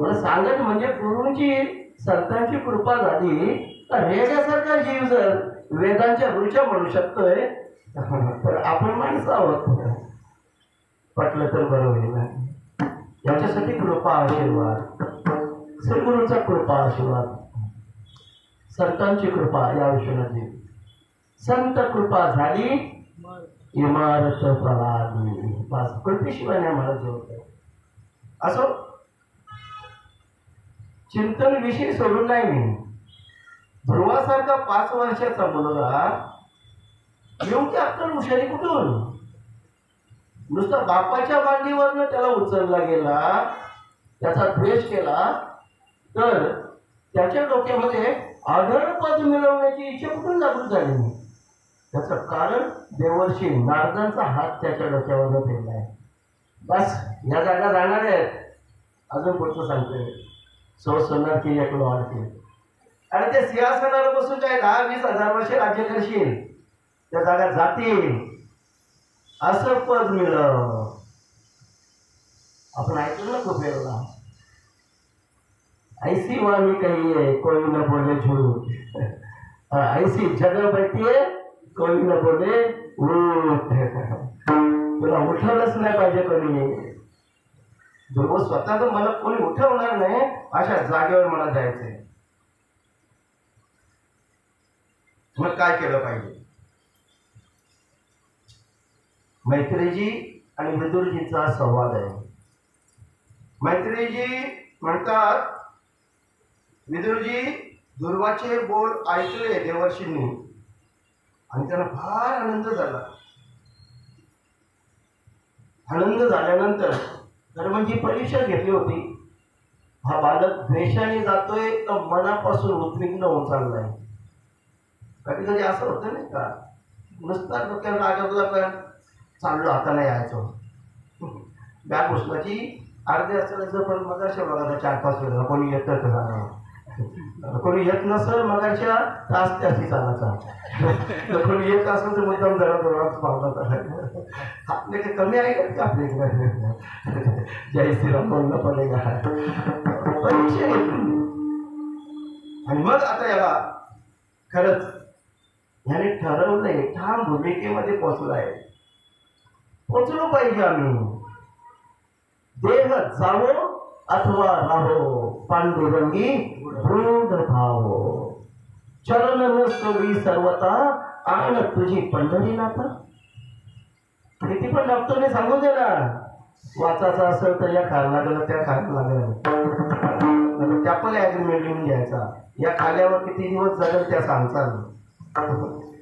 मला सांगत म्हणजे गुरुंची संतांची कृपा झाली तर रेड्यासारखा जीव जर वेदांच्या ऋचा म्हणू शकतोय तर आपण माणसं आहोत. पटलं तर बरं होईल. याच्यासाठी कृपा आशीर्वाद, सद्गुरूंचा कृपा आशीर्वाद, संतांची कृपा या विषयाची. संत कृपा झाली इमारत प्रलादी. बस कृपेशिवाय नाही मला जोड. असो चिंतन विषय सोडून नाही मी. ध्रुवासारखा 5 वर्षाचा मुलगा एवढी अक्कल हुशारी कुठून? नुसता बापाच्या मांडीवरनं त्याला उचलला गेला, त्याचा द्वेष केला तर त्याच्या डोक्यामध्ये आदरपद मिळवण्याची इच्छा कुठून जागृत झाली? त्याचं कारण देवर्षी नारदांचा हात त्याच्या डोक्यावर फिरला आहे. बस या जागा जाणार आहेत. अजून पुढचं सांगतोय सोनार की एक लॉड की. आणि ते सिंहासनावर बसून काय 10-20 हजार वर्षे राज्य करशील त्या जागा जातील असं पद मिळव. आपण ऐकलं ना खूप वेळेला ऐसी वाणी कहिए कोई न बोले झूठ, ऐसी जगह बैठिए कोई न बोले उठ. तुला उठवलंच नाही पाहिजे कोणी. ध्रुव स्वतः तर मला कोणी उठवणार नाही अशा जागेवर मला जायचंय. मग काय केलं पाहिजे? मैत्रेयी आणि विदुरजींचा संवाद आहे. मैत्रेयी म्हणतात विदुरजी ध्रुवाचे बोल ऐकले देवर्षींनी आणि त्यांना फार आनंद झाला. आनंद झाल्यानंतर धर्मांची परीक्षा घेतली होती. हा बालक द्वेषाने जातोय तर मनापासून उद्विग्न होऊन चाललाय. कधी कधी असं होतं नाही का नुसता डोक्याला लागला पण चाललो आता नाही यायचो. बॅग पुसण्याची अर्धे असेल पण मग अशा बघा 4-5 वेळा कोणी येतं का जाणार, कोणी येत नसेल मगाच्या तास त्याची चालायचा, कोणी येत असेल तर मुद्दाम जरा जोरात पावला. आपले काही कमी आहे का आपले जय श्रीराम बोलणं पडेगा परीक्षा घेतली. आणि मग आता याला खरंच याने ठरवलंय ठाम भूमिकेमध्ये पोचलाय. पोचलो पाहिजे आम्ही. देह जावो अथवा राहो पांडुरंगी दृढ भावो. चरण न सोडी सर्वता आण तुझी पंढरीनाथा. किती पण डॉक्टरने सांगून दे ना वाचायचं असेल तर या खायला लागलं त्या खायला लागलं आता त्या पण ॲग्रीमेंट लिहून घ्यायचा. या खाल्यावर किती दिवस जगेल त्या सांगता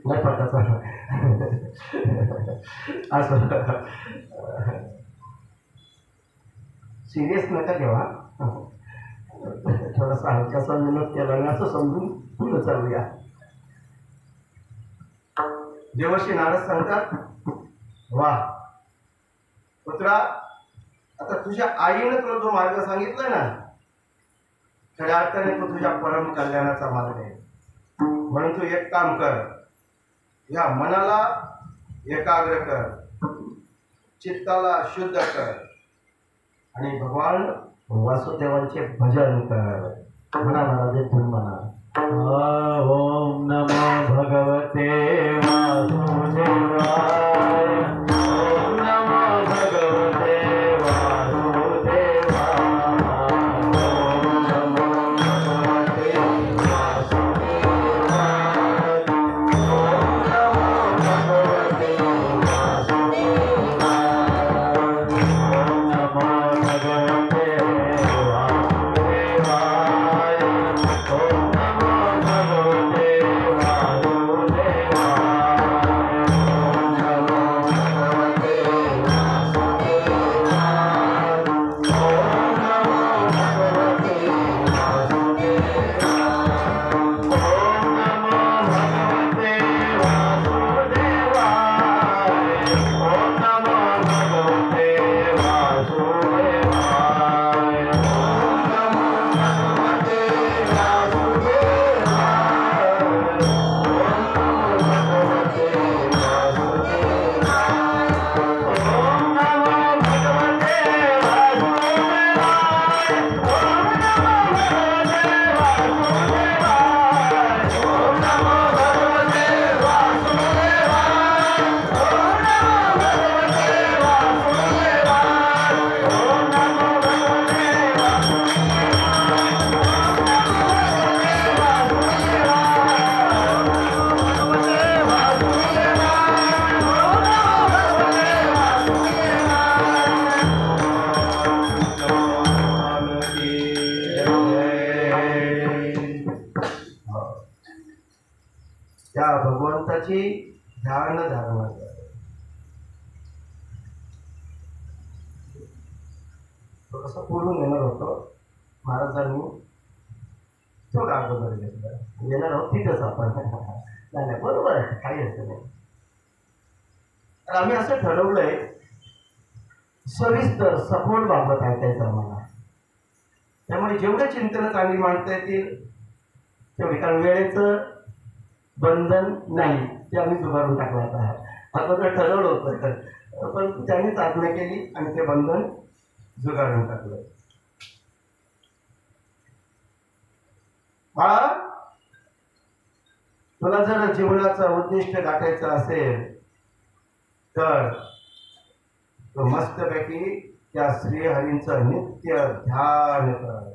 नाही पटाचा असं सिरियस नका घेवा. थोडासा हलकासा विनोद केला ना असं समजून पुढे चालूया. देवर्षी नारद सांगतात, वा पुत्रा, आता तुझ्या आईने तुला जो मार्ग सांगितला ना, खऱ्या अर्थाने तो तुझ्या परम कल्याणाचा मार्ग आहे. म्हणून तू एक काम कर, या मनाला एकाग्र कर, चित्ताला शुद्ध कर आणि भगवान वासुदेवांचे भजन कर. म्हणा महाराज, तुम्ही म्हणा, ओम नमो भगवते वासुदेवाय. त्या भगवंताची ध्यान धारणा कर. कसं बोलून येणार होतं महाराजांनी, तो अगोदर घेतला येणार आहोत तिथंच आपण. नाही बरोबर आहे, काही असं नाही. तर आम्ही असं ठरवलंय, सविस्तर सखोल बाबत ऐकायचं आम्हाला. त्यामुळे जेवढे चिंतन चांगली मांडता येतील तेवढी, कारण वेळेचं बंधन नाही ते आम्ही जुगारून टाकलं. आता तर ठरवलं होतं, पण त्यांनी साधना केली आणि ते बंधन जुगारून टाकलं. बाळा, तुला जर जीवनाचं उद्दिष्ट गाठायचं असेल तर तो मस्तपैकी त्या श्रीहरींचं नित्य ध्यान कर.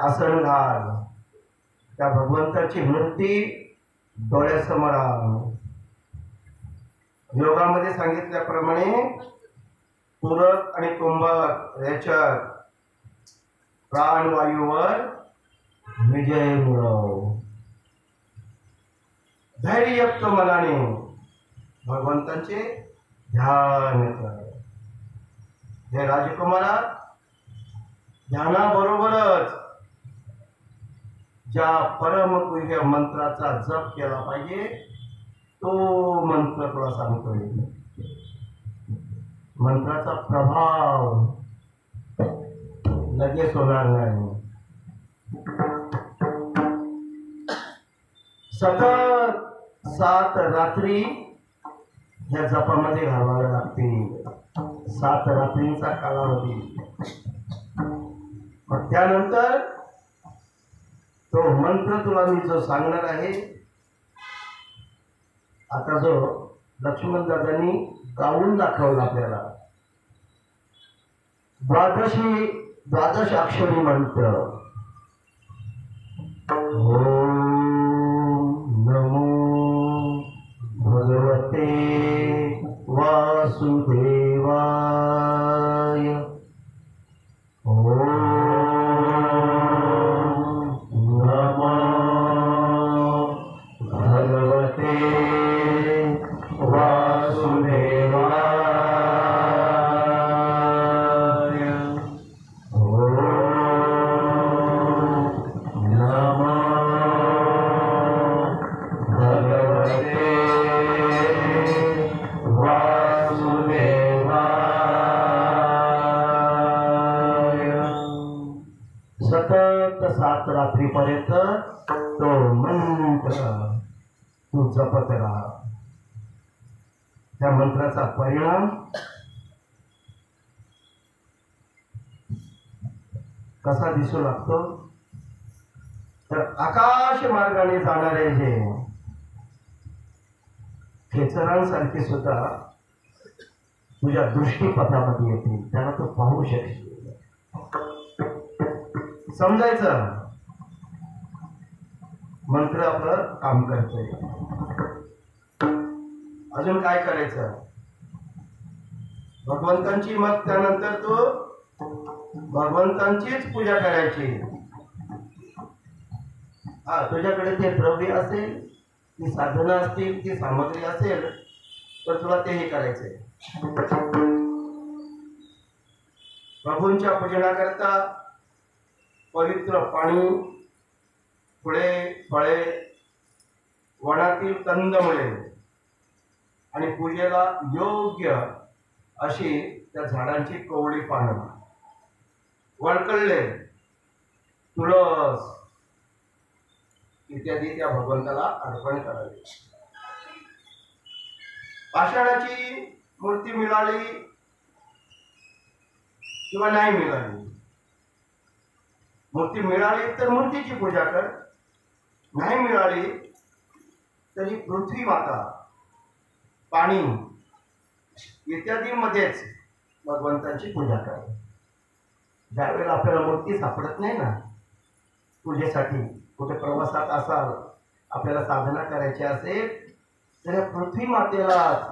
आसन घाल, त्या भगवंताची मूर्ती डोळ्यासमोर आण. योगामध्ये सांगितल्याप्रमाणे पूरक आणि कुंभक रेचक प्राणवायूवर विजय मिळव. धैर्ययुक्त मनाने भगवंतांचे ध्यान कर. हे राजकुमारा, ध्यानाबरोबरच ज्या परमपूज्य मंत्राचा जप केला पाहिजे तो मंत्र तुला सांगतोय. मंत्राचा प्रभाव लगेच होणार नाही. सतत 7 रात्री या जपामध्ये घालवाव्या लागतील. 7 रात्रींचा कालावधी. मग त्यानंतर तो मंत्र तुला मी जो सांगणार आहे, आता जो लक्ष्मण दादांनी गाऊन दाखवला आपल्याला, 12 अक्षरी मंत्र. ओम नमो भगवते वासुदेवाय. रात्रीपर्यंत तो मंत्र तू जपत राहा. त्या मंत्राचा परिणाम कसा दिसू लागतो तर आकाश मार्गाने जाणारे जे खेचरांसारखे सुद्धा तुझ्या दृष्टीपथामध्ये येतील, त्यांना तू पाहू शकशील. समजायचं मंत्र आपलं काम करतोय. अजून काय करायचं, भगवंतांची मग त्यानंतर तू भगवंतांचीच पूजा करायची. हा, तुझ्याकडे ते द्रव्य असेल, ती साधनं असतील, ती सामग्री असेल तर तुला तेही करायचंय. प्रभूंच्या पूजनाकरता पवित्र पाणी, फुले, फळे, वनातील कंदमुळे आणि पूजेला योग्य अशी त्या झाडांची कोवळी पानं, वळकळले, तुळस इत्यादी त्या भगवंताला अर्पण करावे. पाषाणाची मूर्ती मिळाली किंवा नाही मिळाली, मूर्ती मिळाली तर मूर्तीची पूजा कर, नाही मिळाली तरी पृथ्वी माता, पाणी इत्यादी मध्येच भगवंतांची पूजा कर. ज्यावेळेला आपल्याला मूर्ती सापडत नाही ना पूजेसाठी, कुठे प्रवासात असाल, आपल्याला साधना करायची असेल तर पृथ्वी मातेला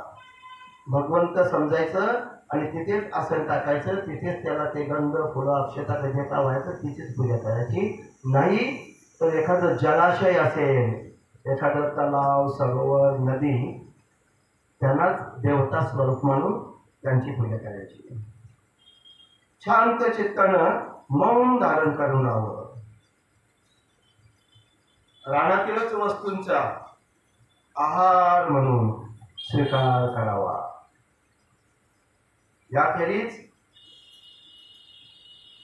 भगवंत समजायचं आणि तिथेच आसन टाकायचं, तिथेच त्याला ते गंध, फुलं, अक्षता गजेता व्हायचं, तिचीच पूजा करायची. नाही तर एखादं जलाशय असेल, एखादं तलाव, सरोवर, नदी, त्यांनाच देवता स्वरूप म्हणून त्यांची पूजा करायची. शांत चित्तानं मौन धारण करून राहावं. रानातीलच वस्तूंचा आहार म्हणून स्वीकार करावा. याखेरीज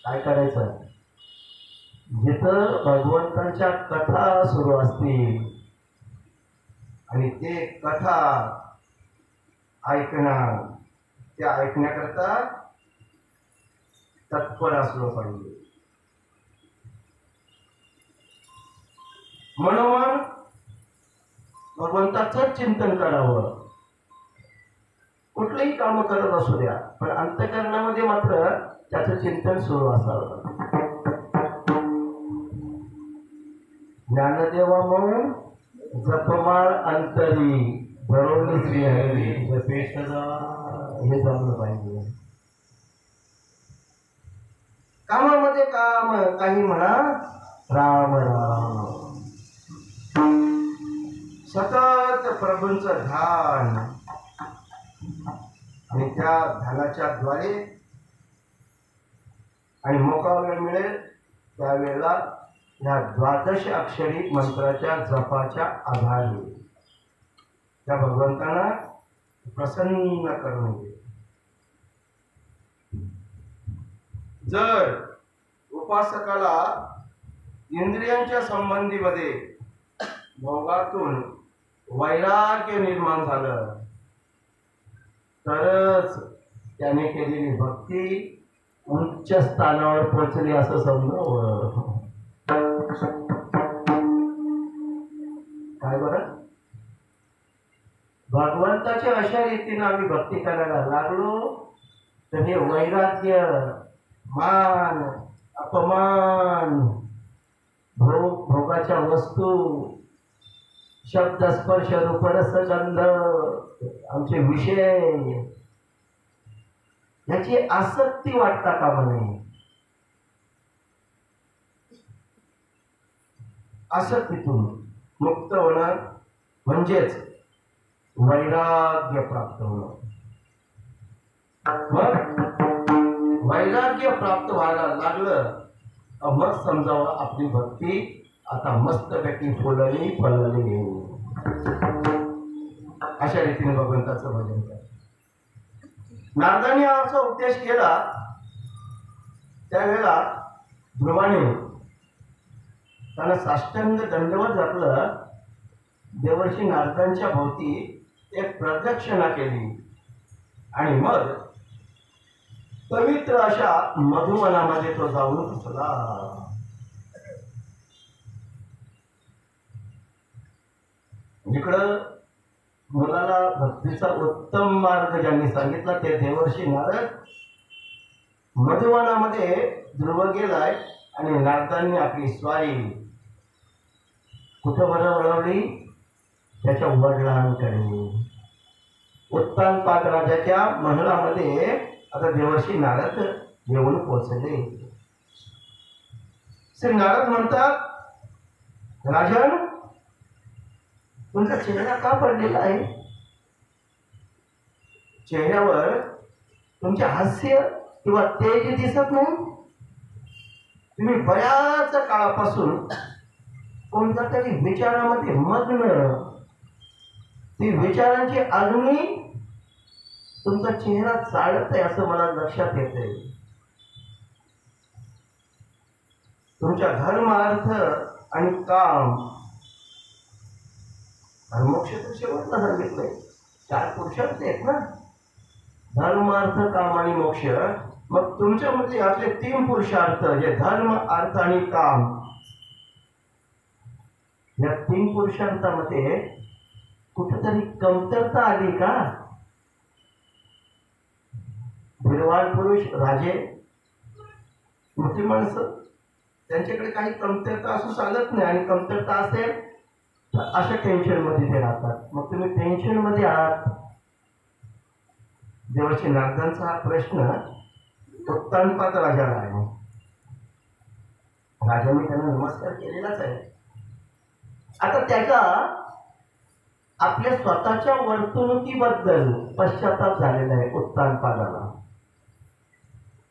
काय करायचं, जिथं भगवंतांच्या कथा सुरू असतील आणि ते कथा ऐकणार, त्या ऐकण्याकरता तत्पर असलो पाहिजे. मनोमन भगवंताचं चिंतन करावं. कुठलंही काम करत असू द्या, पण अंतःकरणामध्ये मात्र त्याचं चिंतन सुरू असावं. ज्ञानदेवा म्हणून जपमाळ अंतरी भरवली श्रीहरी जपे सदा, हे जमलं पाहिजे. कामामध्ये काम, काही म्हणा राम राम, सतत प्रभूंचं ध्यान आणि त्या ध्यानाच्या द्वारे आणि मोकळा वेळ मिळेल त्यावेळेला या द्वादश अक्षरी मंत्राच्या जपाच्या आधारे त्या भगवंतांना प्रसन्न करून घे. जर उपासकाला इंद्रियांच्या संबंधीमध्ये भोगातून वैराग्य निर्माण झालं तरच त्याने केलेली भक्ती उच्च स्थानावर पोहोचली असं समजावं. काय बरं, भगवंताच्या अशा रीतीने आम्ही भक्ती करायला लागलो तर हे वैराग्य, मान, अपमान, भोगाच्या वस्तू, शब्द, स्पर्श, रूप, रस, गंध, आमचे विषय, याची आसक्ती वाटता कामा नये. आसक्तीतून मुक्त होणं म्हणजेच वैराग्य प्राप्त होणं. मग वैराग्य प्राप्त व्हायला लागलं मग समजावं आपली भक्ती आता मस्तपैकी फुलली फलली. अशा रीतीने भगवंताचं भजन कर. नारदाने असा उपदेश केला त्यावेळेला ध्रुवाने त्यानं साष्टांग दंडवत घातलं. देवर्षी नारदांच्या भोवती एक प्रदक्षिणा केली आणि मग पवित्र अशा मधुवनामध्ये तो जाऊन घुसला. इकडं मुलाला भक्तीचा उत्तम मार्ग ज्यांनी सांगितला ते देवर्षी नारद मधुवनामध्ये ध्रुव गेलाय आणि नारदांनी आपली स्वारी कुठं बरं वळवली? त्याच्या वडिलांकडे. उत्तानपाद राजाच्या महलामध्ये आता देवर्षी नारद येऊन पोहोचले. श्री नारद म्हणतात, राजन, तुमचा चेहरा का पडलेला आहे? चेहऱ्यावर तुमचे हास्य किंवा तेज दिसत नाही. तुम्ही बऱ्याच काळापासून कोणत्या तरी विचारामध्ये मग्न, ती विचारांची अग्नी तुमचा चेहरा चाळत आहे असं मला लक्षात येतंय. तुमच्या धर्म, अर्थ आणि काम, मोक्ष तर शेवटला सांगितलंय. 4 पुरुषार्थ आहेत ना, धर्म, अर्थ, काम आणि मोक्ष. मग तुमच्यामध्ये आपले 3 पुरुषार्थ, जे धर्म, अर्थ आणि काम, या 3 पुरुषार्थामध्ये कुठेतरी कमतरता आली का? धीरवान पुरुष, राजे, मोठी माणसं, त्यांच्याकडे काही कमतरता असू चालत नाही. आणि कमतरता असेल तर अशा टेन्शन मध्ये ते राहतात. मग तुम्ही टेन्शन मध्ये आहात. देवर्षी नारदांचा हा प्रश्न उत्तानपाद राजाला आहे. राजाने त्यांना नमस्कार केलेलाच आहे. आता त्याचा आपल्या स्वतःच्या वर्तणुकीबद्दल पश्चाताप झालेला आहे उत्तानपादाला,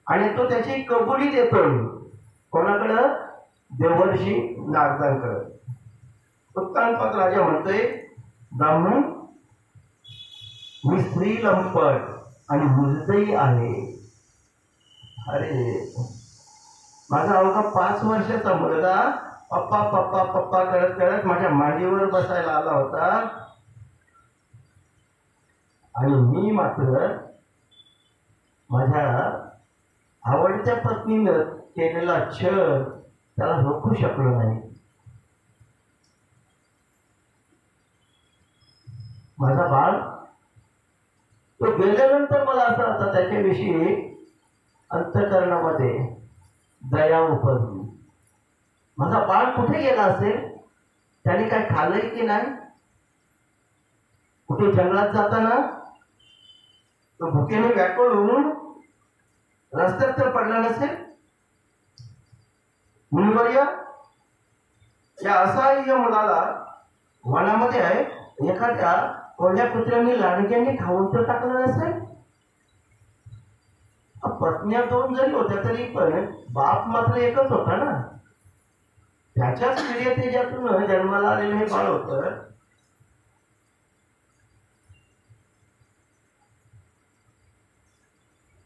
आणि तो त्याची कबुली देतोय. कोणाकडं? देवर्षी नारदांकडं. उत्तानपाद राजा म्हणतोय, ब्राह्मण, मी स्त्री लंपट आणि मुजदई आहे. अरे, माझा अवघा 5 वर्षाचा मुलगा पप्पा पप्पा पप्पा करत करत माझ्या मांडीवर बसायला आला होता, आणि मी मात्र माझ्या आवडत्या पत्नीनं केलेला छळ त्याला रोखू शकलो नाही. माझा बाळ तो गेल्यानंतर मला असं आता त्याच्याविषयी अंतःकरणामध्ये दया उपजली. माझा बाळ कुठे गेला असेल? त्याने काय खाल्लंय की नाही? कुठे जंगलात जाताना तो भुकेने व्याकुळ होऊन रस्त्यात तर पडला नसेल? मुनिवर्य, या असहाय्य मुलाला वनामध्ये आहे एखाद्या कोल्ह्या कुत्र्यांनी लाडक्यांनी खाऊन तर टाकलं नसेल? पत्न्या 2 जरी होत्या तरी पण बाप मात्र एकच होता ना. त्याच्याच प्रियतेजातून जन्माला आलेलं हे बाळ होतं.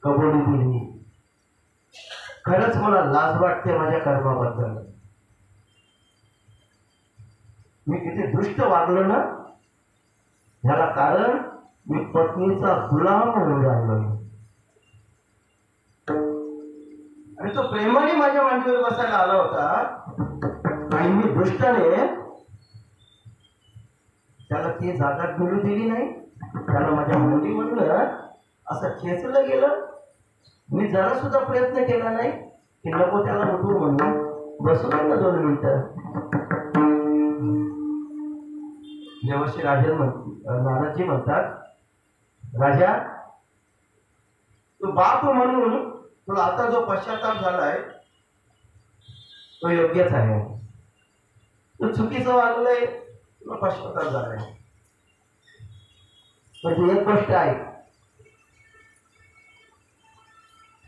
कबुली दिली. खरंच मला लाज वाटते माझ्या कर्माबद्दल. मी किती दुष्ट वागलो ना, ह्याला कारण मी पत्नीचा गुलाम म्हणून राहिलो. आणि तो प्रेमाने माझ्या मांडीवर बसायला आला होता, आणि मी दुष्टाने त्याला ती जागा मिळू दिली नाही. त्याला माझ्या मांडीवरनं असं खेचलं गेलं. मी जरा सुद्धा प्रयत्न केला नाही की नको त्याला उठू म्हणून. बसू ना 2 मिनिटं. देवर्षी नारदजी म्हणतात, राजा, तू बाप म्हणून तुला आता जो पश्चाताप झालाय तो योग्यच आहे. तू चुकीचं वागलंय, तुला पश्चाताप झालाय. पण एक गोष्ट आहे,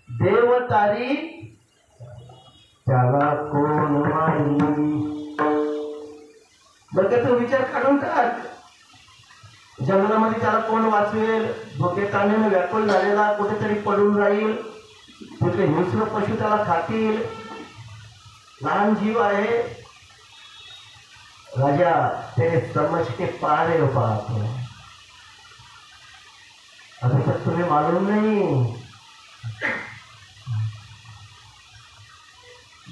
देव तारी त्याला कोण मारी. बरं, तो विचार काढून टाक. जंगलामध्ये त्याला कोण वाचवेल? भोकेताने व्याकुळ झालेला कुठेतरी पडून राहील. कुठले हिंस्र पशु त्याला खातील. लहान जीव आहे, राजा तेरे समझ के पारे हो बात है, अभी तक तुम्हें मालूम नहीं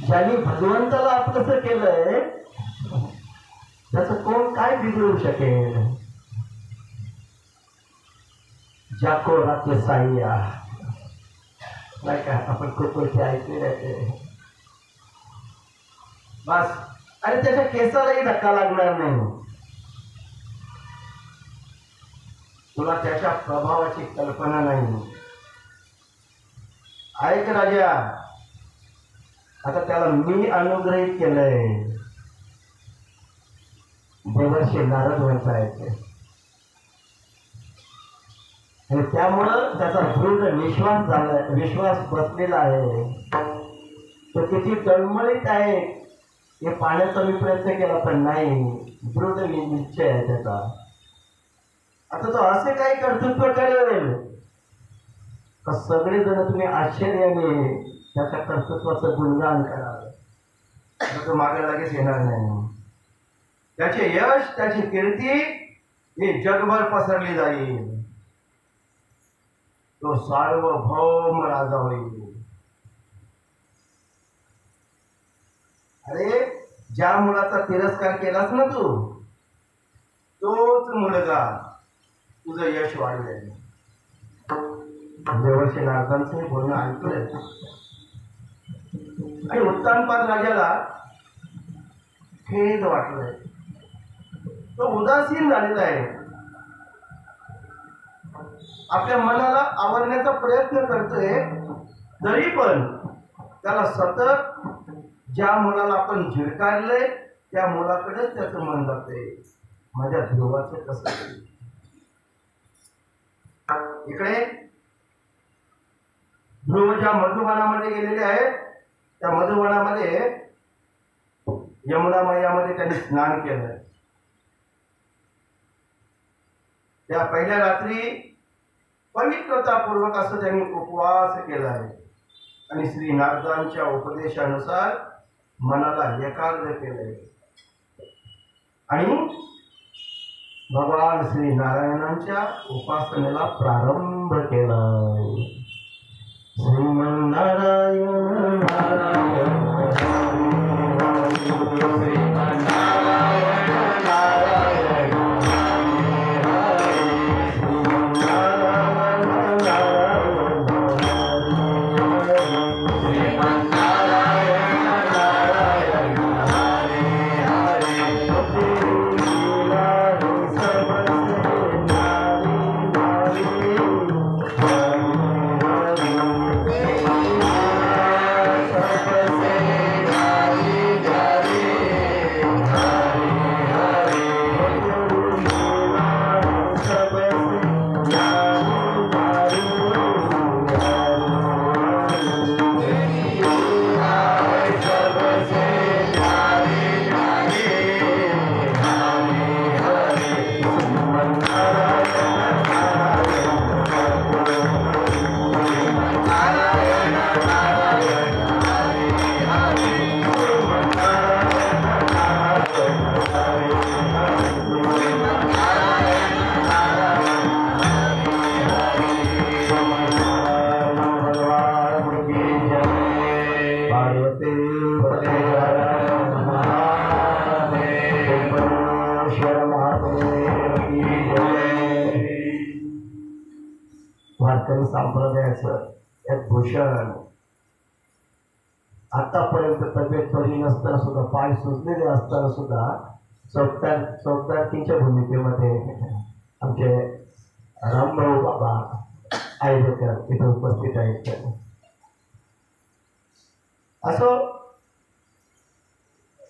ज्यांनी भगवंताला आपलंसं केलंय त्याचं कोण काय बिघडू शकेल. जाको राखे साईया नाही का आपण खूप गोष्टी ऐकलेल्या ते बस. आणि त्याच्या केसालाही धक्का लागणार नाही. तुला त्याच्या प्रभावाची कल्पना नाही. ऐक राजा, आता त्याला मी अनुग्रहित केलंय. देवर्षी नारद वंशाचे आणि त्यामुळं त्याचा दृढ विश्वास बसलेला आहे. तो किती तळमळीत आहे हे पाहण्याचा मी प्रयत्न केला पण नाही. दृढ निश्चय आहे त्याचा. आता तो असे काही कर्तृत्व करेल का सगळेजण तुम्ही आश्चर्याने त्याच्या कर्तृत्वाचं गुणगान कराल. आता तो मागे लगेच येणार नाही. त्याचे यश त्याची कीर्ती ही जगभर पसरली जाईल. तो सार्वभौम राजा होईल. अरे ज्या मुलाचा तिरस्कार केलास ना तू तोच मुलगा तुझं यश वाढवेल. देवर्षी नारदांचं बोलणं ऐकलंय आणि उत्तानपाद राजाला खेद वाटलंय. तो उदासीन झालेला आहे. आपल्या मनाला आवरण्याचा प्रयत्न करतोय तरी पण त्याला सतत ज्या मुलाला आपण झिडकारलंय त्या मुलाकडेच त्याचं मन जाते. माझ्या ध्रुवाचं कसं. इकडे ध्रुव ज्या मधुवनामध्ये गेलेले आहेत त्या मधुवनामध्ये यमुना मैयामध्ये त्यांनी स्नान केलं. त्या पहिल्या रात्री पवित्रतापूर्वक असं त्यांनी उपवास केला आहे आणि श्री नारदांच्या उपदेशानुसार मनाला एकाग्र केलंय आणि भगवान श्री नारायणांच्या उपासनेला प्रारंभ केला. श्रीमन्नारायण नारायण वारकरी संप्रदायाचं एक भूषण. आतापर्यंत तब्येत बरी नसताना सुद्धा पाय सुजलेले असताना सुद्धा चौकदारकीच्या भूमिकेमध्ये आमचे रामभाऊ बाबा आयुर्वेकर इथे उपस्थित आहेत. असं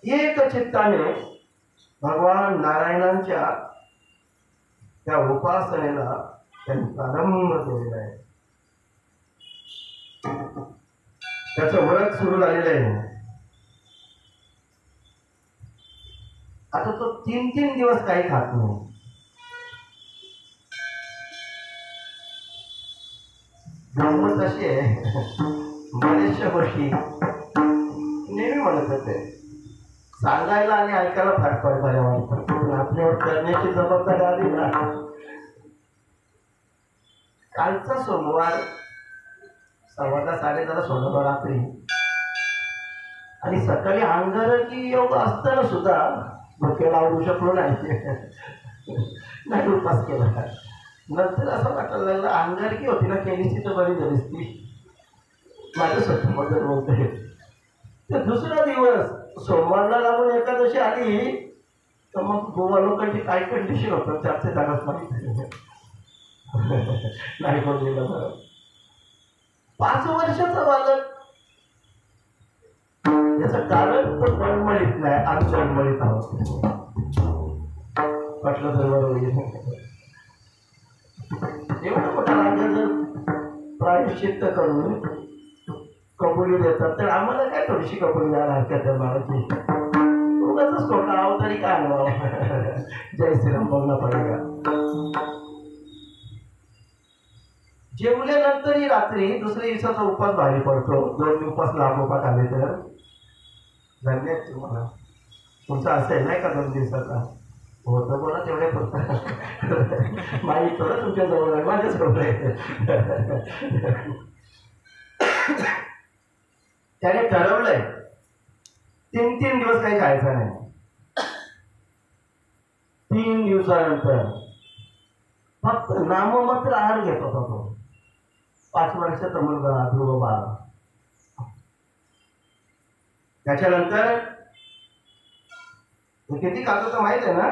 एक चित्ताने भगवान नारायणांच्या त्या उपासनेला त्यांनी प्रारंभ केलेला आहे. त्याचं व्रत सुरू झालेलं आहे. आता तो 3 दिवस काही खात नाही. गंमत अशी आहे बऱ्याचशा गोष्टी नेहमी म्हणत होते सांगायला आणि ऐकायला फार फरक वाटतं. आपल्यावर करण्याची जबाबदारी आली ना. कालचा सोमवार 10:15 सोमवार रात्री आणि सकाळी अंगारकी एवढं असताना सुद्धा डोक्याला आवडू शकलो नाही. नाही उपास केला. नंतर असं वाटायला लागलं अंगारकी होती ना केलीची तर बरी झालीस ती. माझ्या स्वतःबद्दल बोलते. तर दुसरा दिवस सोमवारला लागून एकादशी आली तर मग गोवा लोकांची काय कंडिशन होतं त्याचे त्यालाच माहिती. नाही बोललेलं बरं. 5 वर्षाचा बालक याचं कारण पण तळमळीत नाही. आम्ही तळमळीत आहोत. म्हटलं तर बरोबर एवढं मोठा राजा जर प्रायश्चित्त करून कबुली देतात तर आम्हाला काय थोडीशी कबुली द्यायला हरकत आहे बाळाची. उगाच खोटा आहो तरी काय आलो. जय श्रीराम बोलणं पडेगा. जेवल्यानंतरही रात्री दुसऱ्या दिवसाचा उपास भारी पडतो. 2 उपास लागोपाठ आले तर धन्य तुम्हाला. तुमचा असेल नाही का 2 दिवसाचा होतं बोला तेवढे फक्त माहीत थोडं तुमच्या जवळ आहे माझ्याच जवळ आहे. त्याने ठरवलंय 3 दिवस काही खायचं नाही. 3 दिवसानंतर फक्त नाममात्र आहार घेत होता तो. 5 वर्षाचा मुलगा ध्रुव बाळ. त्याच्यानंतर किती खातो तर माहित आहे ना.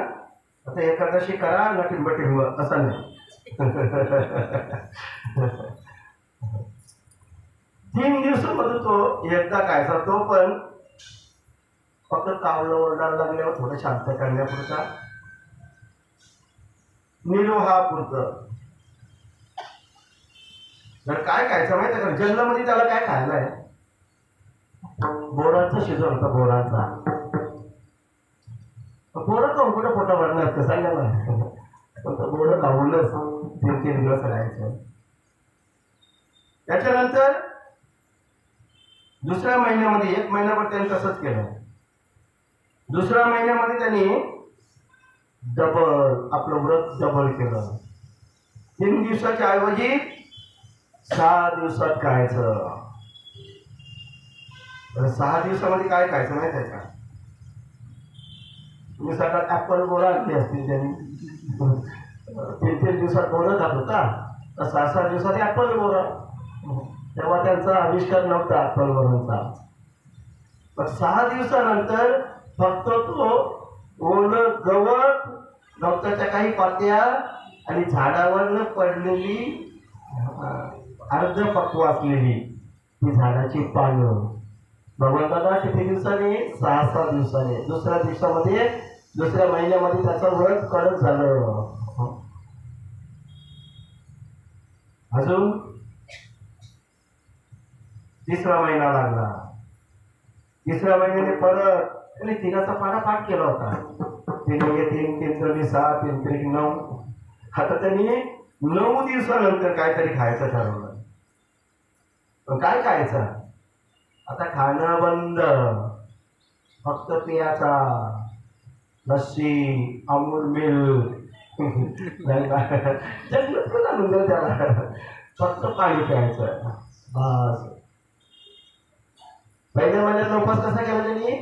आता एकादशी करा ना टिंबटिंब असं नाही. 3 दिवसामध्ये तो एकदा खायचा. तो पण फक्त कावलं ओरडायला लागल्यावर थोडं शांत करण्यापुरता निरोहापुरतं. तर काय खायचं माहिती आहे का जंगलामध्ये त्याला काय खायला आहे. बोरांचा शिजवण होता. बोरांचा बोरं खाऊन कुठं पोटा भरणार का सांगा ना. बोरं खाऊनच 3 दिवस राहायचं. त्याच्यानंतर दुसऱ्या महिन्यामध्ये 1 महिन्याभर त्यांनी तसंच केलं. दुसऱ्या महिन्यामध्ये त्यांनी डबल आपलं व्रत डबल केलं. 3 दिवसाच्या ऐवजी 6 दिवसात खायचं. 6 दिवसामध्ये काय खायचं माहिती आहे का. तुम्ही सगळ्यात ऍपल गोळा आणली असतील त्यांनी. 3 दिवसात गोळा खात होता तर 6 दिवसात ऍपल गोळा. तेव्हा त्यांचा आविष्कार नव्हता ऍपल गोळांचा. पण 6 दिवसानंतर फक्त तो ओलं गवत गवताच्या काही पात्या आणि झाडावर पडलेली अर्ध पक्व असलेली ती झाडाची पानं. भगवंताला किती दिवसाने 6 दिवसाने. दुसऱ्या दिवसामध्ये दुसऱ्या महिन्यामध्ये त्याचं व्रत कडक झालं. अजून 3रा महिना लागला. 3ऱ्या महिन्याने परत त्याने 3चा पाडा पाठ केला होता. 3 3 3 6 3 3 9. आता त्यांनी 9 दिवसानंतर काहीतरी खायचं ठरवलं. पण काय खायचं आता. खाणं बंद. फक्त पियाचा लस्सी अमूल मिल्क त्याला फक्त पाणी प्यायचं बस. पहिल्या महिन्यात उपास कसा केला त्यांनी.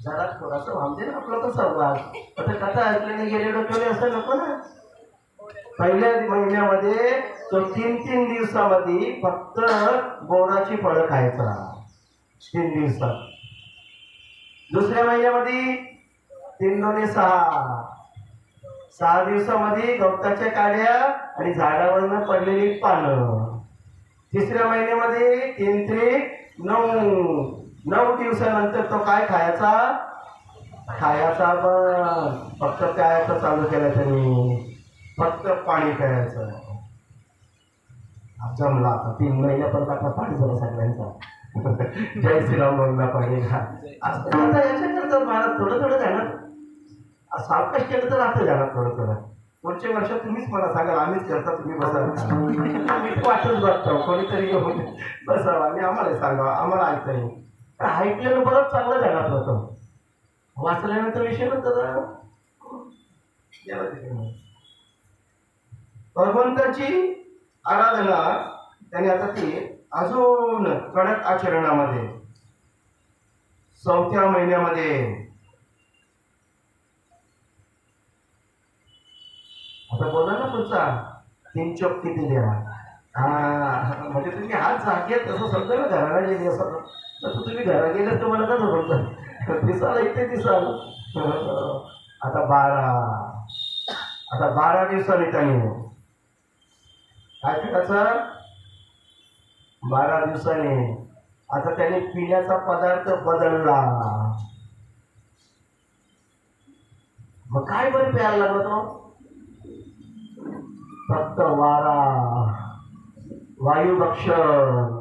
जरा थोडासा वामदे ना आपला तो संवाद. आता कथा ऐकल्याने गेले डोक्याने असं नको ना. पहिल्या महिन्यामध्ये तो 3 दिवसामध्ये फक्त बोराची फळं खायचा 3 दिवसात. दुसऱ्या महिन्यामध्ये 3 2 6 दिवसामध्ये गवताच्या काड्या आणि झाडावरनं पडलेली पानं. 3ऱ्या महिन्यामध्ये 3 3 9 दिवसानंतर तो काय खायचा. खायचा बंद. फक्त प्यायचं चालू केलं त्यांनी. फक्त पाणी प्यायचं. जमला आता 3 महिन्यापर्यंत आता पाणी झालं सगळ्यांचा. जय श्रीराम बोलला पाहिजे. आता याच्याकरता मला थोडं थोडं जाणार. सावकाश केलं तर आता जाणार थोडं थोडं. पुढच्या वर्षात तुम्हीच मला सांगाल आम्हीच करता तुम्ही बसा. आम्ही वाटच बघतो कोणीतरी येऊन बसावं आणि आम्हाला सांगावं आम्हाला ऐकता येईल. ऐकलेलं बरंच चांगलं जाणार होतं. वाचल्यानंतर विषय नंतर भगवंताची आराधना त्याने आता ती अजून कडक आचरणामध्ये 4थ्या महिन्यामध्ये आता बोला ना तुमचा 3 चोक किती द्या. म्हणजे तुम्ही हात जागेत असं समजा ना घराला गेले असं तसं तुम्ही घरा गेले तुम्हाला कसं समजत दिसाल इथे दिसाल. आता 12 दिवसांनी त्यांनी काय करायचं 12 दिवसांनी आता त्याने पिण्याचा पदार्थ बदलला. मग काय बरं प्यायला लागला तो फक्त वायुभक्षण.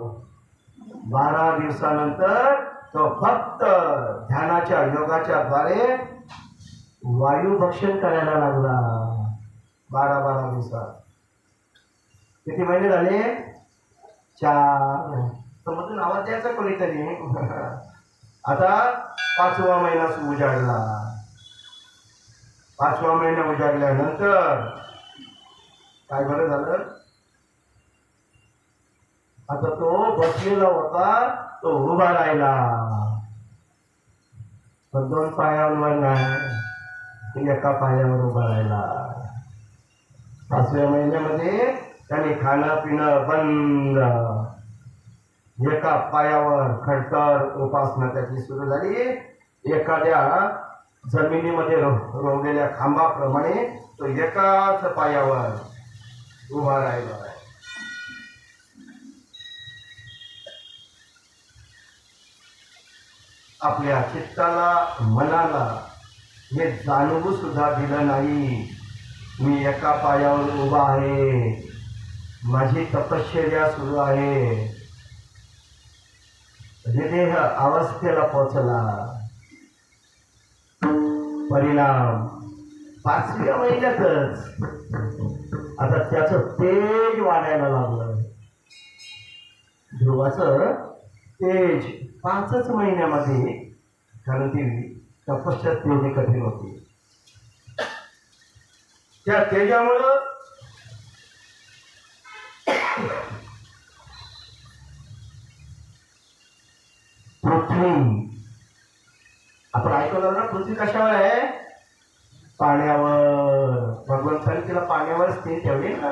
12 दिवसानंतर तो फक्त ध्यानाच्या योगाच्या द्वारे वायुभक्षण करायला लागला. 12 दिवसात किती महिने झाले 4. समजून आवाज द्यायचा कोणीतरी. आता 5वा महिना उजाडला. 5वा महिना उजाडल्यानंतर काय बरं झालं आता तो बसलेला होता तो उभा राहिला. पण 2 पायावर नाही 1 पायावर उभा राहिला. 5व्या महिन्यामध्ये त्याने खाणं पिणं बंद. 1 पायावर खडतर उपासना त्याची सुरू झाली. एखाद्या जमिनीमध्ये रोवलेल्या खांबाप्रमाणे तो एकाच पायावर उभा राहिला. आपल्या चित्ताला मनाला हे जाणवू सुद्धा दिलं नाही मी 1 पायावर उभा आहे. माझी तपश्चर्या सुरू आहे. देह अवस्थेला पोचला. परिणाम 5व्या महिन्यातच आता त्याचं तेज वाढायला लागलं. ध्रुवाचं तेज 5च महिन्यामध्ये कारण ती तपश्चर्या तेवढी कठीण होती. त्या तेजामुळं पृथ्वी आपण ऐकलं ना पृथ्वी कशावर आहे पाण्यावर. भगवंताने तिला पाण्यावर स्थिर ठेवली ना.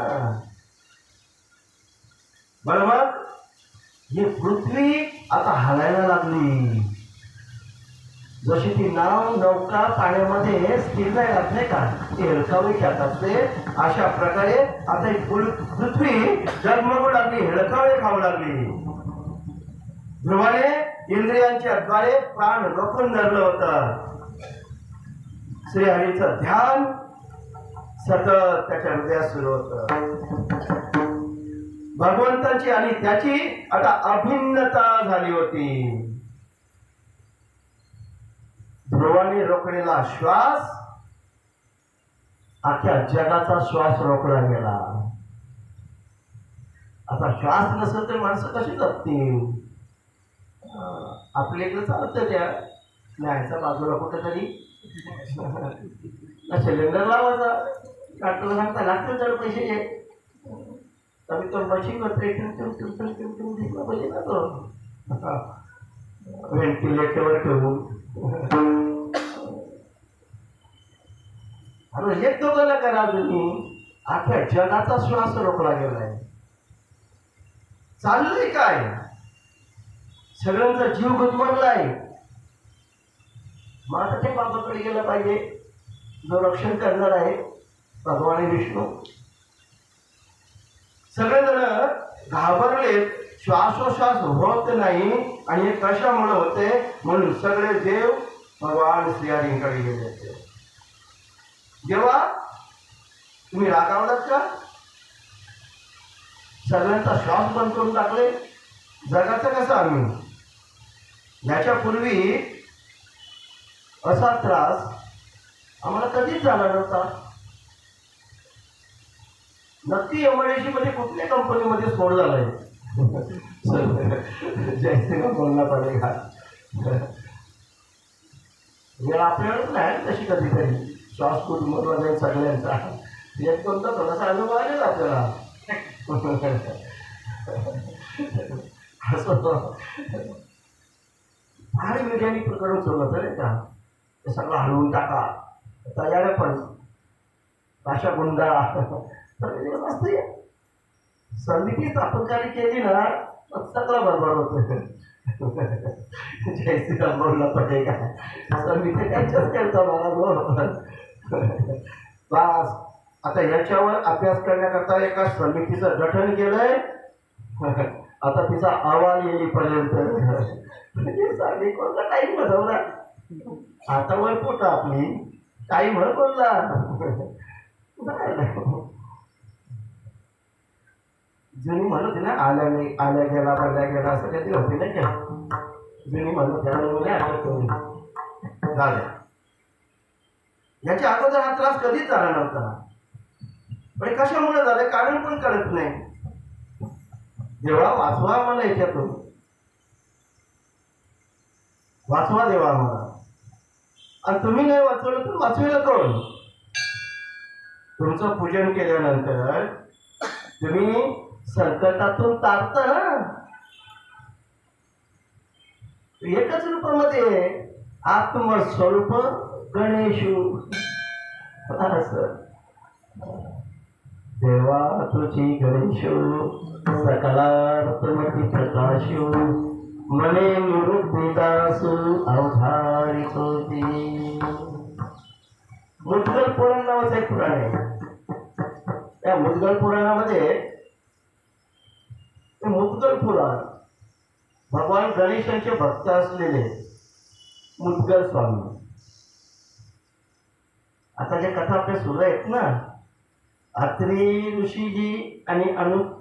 बरोबर ही पृथ्वी आता हलायला लागली. जशी ती नौका पाण्यामध्ये स्थिर नाही राहत नाही का ती हेळकावी खात असते अशा प्रकारे आता ही पृथ्वी जगमगू लागली हेळकावे खाऊ लागली. ध्रुवाने इंद्रियांच्या द्वारे प्राण रोखून धरलं होतं. श्रीहरीचं ध्यान सतत त्याच्या हृदयात सुरू होतं. भगवंताची आणि त्याची आता अभिन्नता झाली होती. ध्रुवाने रोखलेला श्वास अख्ख्या जगाचा श्वास रोखला गेला. आता श्वास नसेल तर माणसं कशी जगतील. आपल्या इकडे चालतं त्या न्यायचा बाजूला कुठेतरी सिलेंडर लावायचा डॉक्टरला सांगता लागतं जर पैसे घे कमी तर मशीनवर दिसला पाहिजे ना तो व्हेंटिलेटरवर ठेवून. अरे हे दोघांना करा तुम्ही. अख्ख्या जगाचा श्वास रोखला गेलाय. चाललंय काय सगळ्यांचा जीव गुदमरलाय. मग आता ते बाबाकडे गेलं पाहिजे जो रक्षण करणार आहे भगवान विष्णू. सगळेजण घाबरलेत. श्वासोश्वास होत नाही आणि हे कशामुळे होते म्हणून सगळे देव भगवान श्रीहरींकडे गेले होते. जेव्हा तुम्ही रागावलात का सगळ्यांचा श्वास बंद करून टाकले. जगाचं कसं आम्ही याच्यापूर्वी असा त्रास आम्हाला कधीच झाला नव्हता. नक्की एमआयडीसी मध्ये कुठल्या कंपनीमध्ये स्फोट झालाय जयसिंग बोलना पडेगा. वेळ आपल्याला पण आहे तशी कधीतरी श्वास कुटुंबाला जाईल सगळ्यांचा एक कोणता थोडासा अनुभव आलेला आपल्याला असं फार वैज्ञानिक प्रकरण सुरू होतं नाही का ते सगळं हलवून टाका तयार पण अशा गुंडा तर मस्त समिती स्थापनकारी केली ना सगळं बरोबर होतं जय श्रीराम बोलला पटेल का समिती त्यांच्याच करता मला बस आता याच्यावर अभ्यास करण्याकरता एका समितीचं गठन केलंय आता तिचा अहवाल येईपर्यंत म्हणजे कोणता टाईम बदवला आता वर पोटा आपली टाईम वर बोलला जुनी म्हणत ना आल्या गेला बदल्या गेला असं काहीतरी होते नाही का जुनी म्हणत त्याला आठवत झाल्या याच्या अगोदर हा त्रास कधीच झाला नव्हता पण कशामुळे झालं कारण पण कळत नाही देवा वाचवा मला याच्यातून वाचवा देवा मला आणि तुम्ही नाही वाचवलं तर वाचवेल कोण तुमचं पूजन केल्यानंतर तुम्ही संकटातून तारता ना एकच रूपामध्ये आत्मस्वरूप गणेशू असं देवा तुझी गणेशू सकलात्मकी प्रकाशू मने निवृत्तीदासू अवधारित होती मुद्गल पुराण नावाचं एक पुराण आहे त्या मुद्गल पुराणामध्ये मुद्गल पुराण भगवान गणेशांचे भक्त असलेले मुद्गल स्वामी आता ज्या कथा आपल्या सुरू आहेत ना अत्री ऋषीजी आणि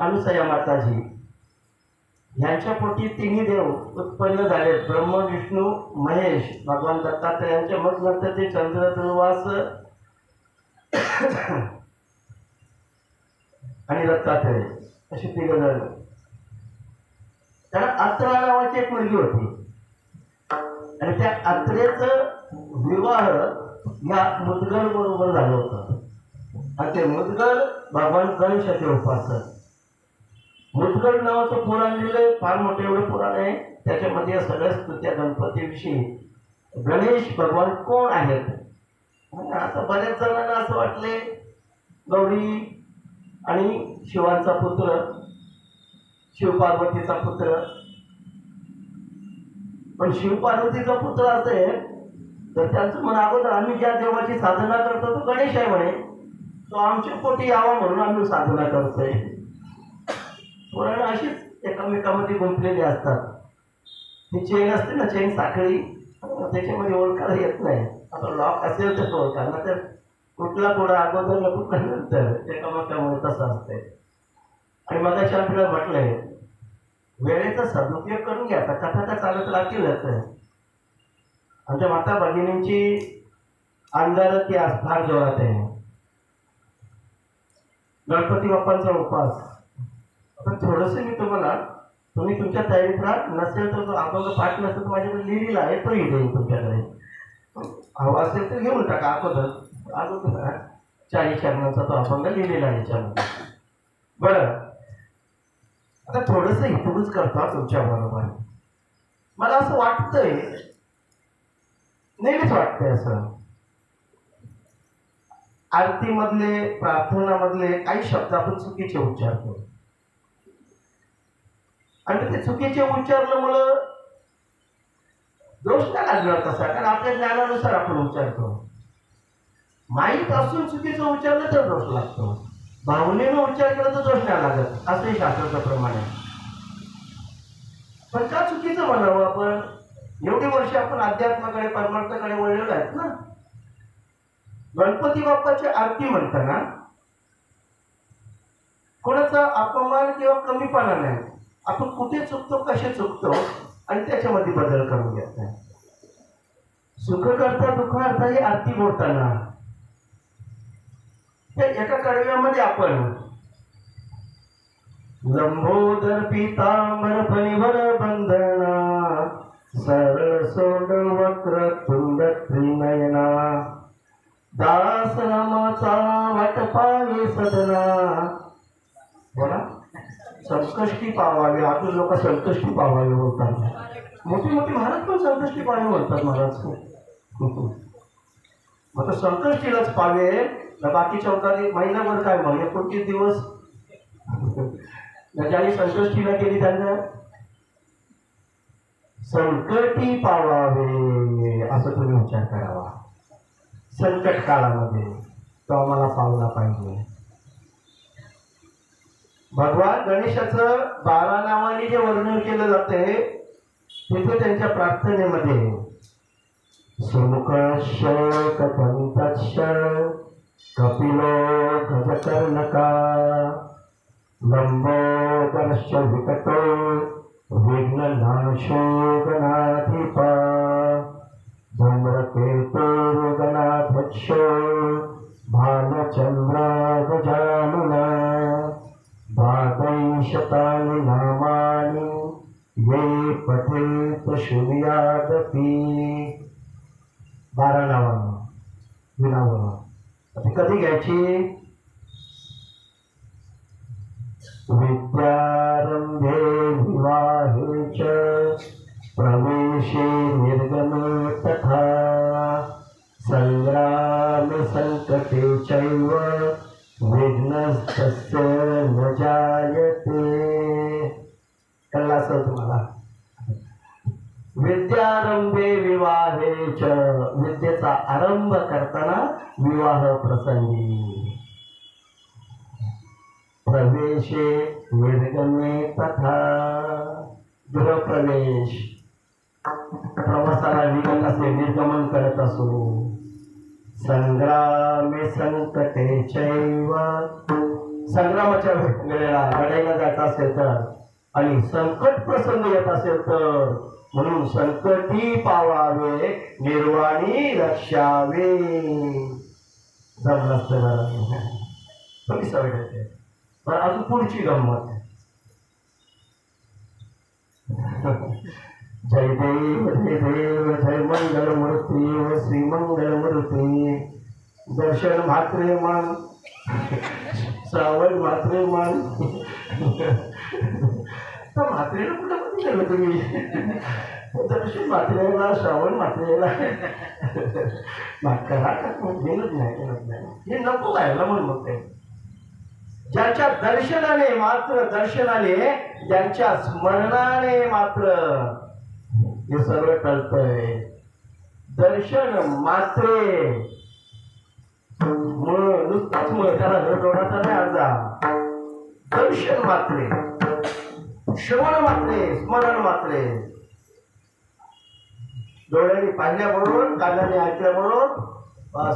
अनुसया माताजी यांच्या पोटी तिन्ही देव उत्पन्न झाले ब्रह्म विष्णू महेश भगवान दत्तात्रयांच्या मग नंतर ते चंद्र दुर्वास आणि दत्तात्रय अशी तिघ जण त्याला अत्रा नावाची एक मुलगी होती आणि त्या अत्रेचं विवाह या मुद्गल बरोबर झालं होतं आणि ते मुद्गल भगवान गणेशाचे उपासक मुद्गल नावाचं पुराण लिहिलंय फार मोठं एवढं पुराण आहे त्याच्यामध्ये सगळ्या स्तुत्या गणपतीविषयी गणेश भगवान कोण आहेत आता बऱ्याच जणांना असं वाटले गौरी आणि शिवांचा पुत्र शिवपार्वतीचा पुत्र पण शिवपार्वतीचा पुत्र असेल तर त्यांचं मन अगोदर आम्ही ज्या देवाची साधना करतो तो गणेश आहे म्हणे तो आमच्या पोटी यावा म्हणून आम्ही साधना करतोय पुराण अशीच एकमेकांमध्ये गुंतलेली असतात ती चेन असते ना चेन साखळी त्याच्यामध्ये ओळखायला येत नाही आता लॉक असेल तर ओळखा ना तर कुठला पुढं अगोदर न कुठला नंतर एकामेकामुळे तसं असते आणि मग आपल्याला म्हटलंय वेळेचा सदुपयोग करून घ्या आता कथा का चालत राहतीलच आमच्या माता भगिनींची अंधार ती फार जोरात आहे गणपती बाप्पांचा उपास आता थोडस मी तुम्हाला तुम्ही तुमच्या तयारीत राहा नसेल तर तो अभंग पाठ नसेल तर माझ्याकडे लिहिलेला आहे तोही देईन तुमच्याकडे हवा असेल तर घेऊन टाका अगोदर 40 चरणांचा तो अभंग लिहिलेला आहे याच्यामध्ये बरं आता थोडंसं इथूनच करतो तुमच्या बरोबर मला असं वाटतंय नेहमीच वाटतंय असं आरतीमधले प्रार्थनामधले काही शब्द आपण चुकीचे उच्चारतो आणि ते चुकीचे उच्चारल्यामुळं दोष नाही लागणार तसा कारण आपल्या ज्ञानानुसार आपण उच्चारतो माहीत असून चुकीचं उच्चारलं तर दोष लागतो भावनेनं उच्चार केला तर दोष नाही लागत असंही शास्त्राचं प्रमाण आहे पण का चुकीचं म्हणावं आपण एवढी वर्ष आपण अध्यात्माकडे परमार्थाकडे वळलेलो आहेत ना गणपती बाप्पाची आरती म्हणताना कोणाचा अपमान किंवा कमीपणा नाही आपण कुठे चुकतो कसे चुकतो आणि त्याच्यामध्ये बदल करून घेत नाही सुख करता दुःख अर्थ ही आरती बोलताना एका कडव्यामध्ये आपण लंबोदर पितांबर फणीवर बंधना सरळ सोंड वक्र तुंड त्रिनयना दास रामाचा वाट पावे सदना. बोला, संकष्टी पावावे. अजून लोक संकष्टी पावावे बोलतात. मोठी मोठी महाराज पण संकष्टी पावे म्हणतात महाराज. मग तो संकष्टीलाच पावे ना बाकी 14 महिनाभर काय मग 29 दिवस ज्यांनी संकष्टीला केली त्यांना संकटी पावावे असं तुम्ही विचार करावा. संकट काळामध्ये तो आम्हाला पावला पाहिजे. भगवान गणेशाचं 12 नावाने जे वर्णन केलं जाते तिथे त्यांच्या प्रार्थनेमध्ये सुमुखश कथंतश कपिलो गजकर्णका लंबोदरश्च विकटो विघ्ननाशो गणाधिपा धूम्रकेतुर्गणाध्यक्षो भालचन्द्र गजानना द्वादशतानि नामानि ये पठेत शृणुयादपि. 12 नावानं विनावनं. ती कधी घ्यायची? विद्यारंभे विवाहे च प्रवेशे निर्गमे तथा संग्रामे संकटे चैव विघ्नस्तस्य न जायते. कळलं असेल तुम्हाला. विद्यारंभे विवाहे च, विद्येचा आरंभ करताना विवाह प्रसंगी. प्रवेशे निर्गमे तथा, गृहप्रवेश प्रवासाला निघत असे निर्गमन करत असो. संग्रामे संकटे चैव, संग्रामाच्या वेळेला लढाईला जात असेल तर आणि संकट प्रसंग येत असेल तर म्हणून संकटी पावावे निर्वाणी रक्षावे. जमलं असतं थोडी सवय होते. पण अजून पुढची गंमत. जय देव जय देव जय मंगल मूर्ती व श्री मंगल मूर्ती. दर्शन मात्रे मन श्रावण मात्रे मन. तर मात्रेला कुठं पण गेलं तुम्ही. दर्शन मात्रेला श्रावण मात्रेला करा घेणच नाही हे नको व्हायला म्हणून मग ते ज्यांच्या दर्शनाने मात्र ज्यांच्या स्मरणाने मात्र हे सगळं कळतंय. दर्शन मात्रे नुसताच त्याला जोडाचा नाही अर्धा. दर्शन मात्रे, श्रवण मात्रे, स्मरण मात्रे. डोळ्यांनी पाहिल्याबरोबर कानाने ऐकल्याबरोबर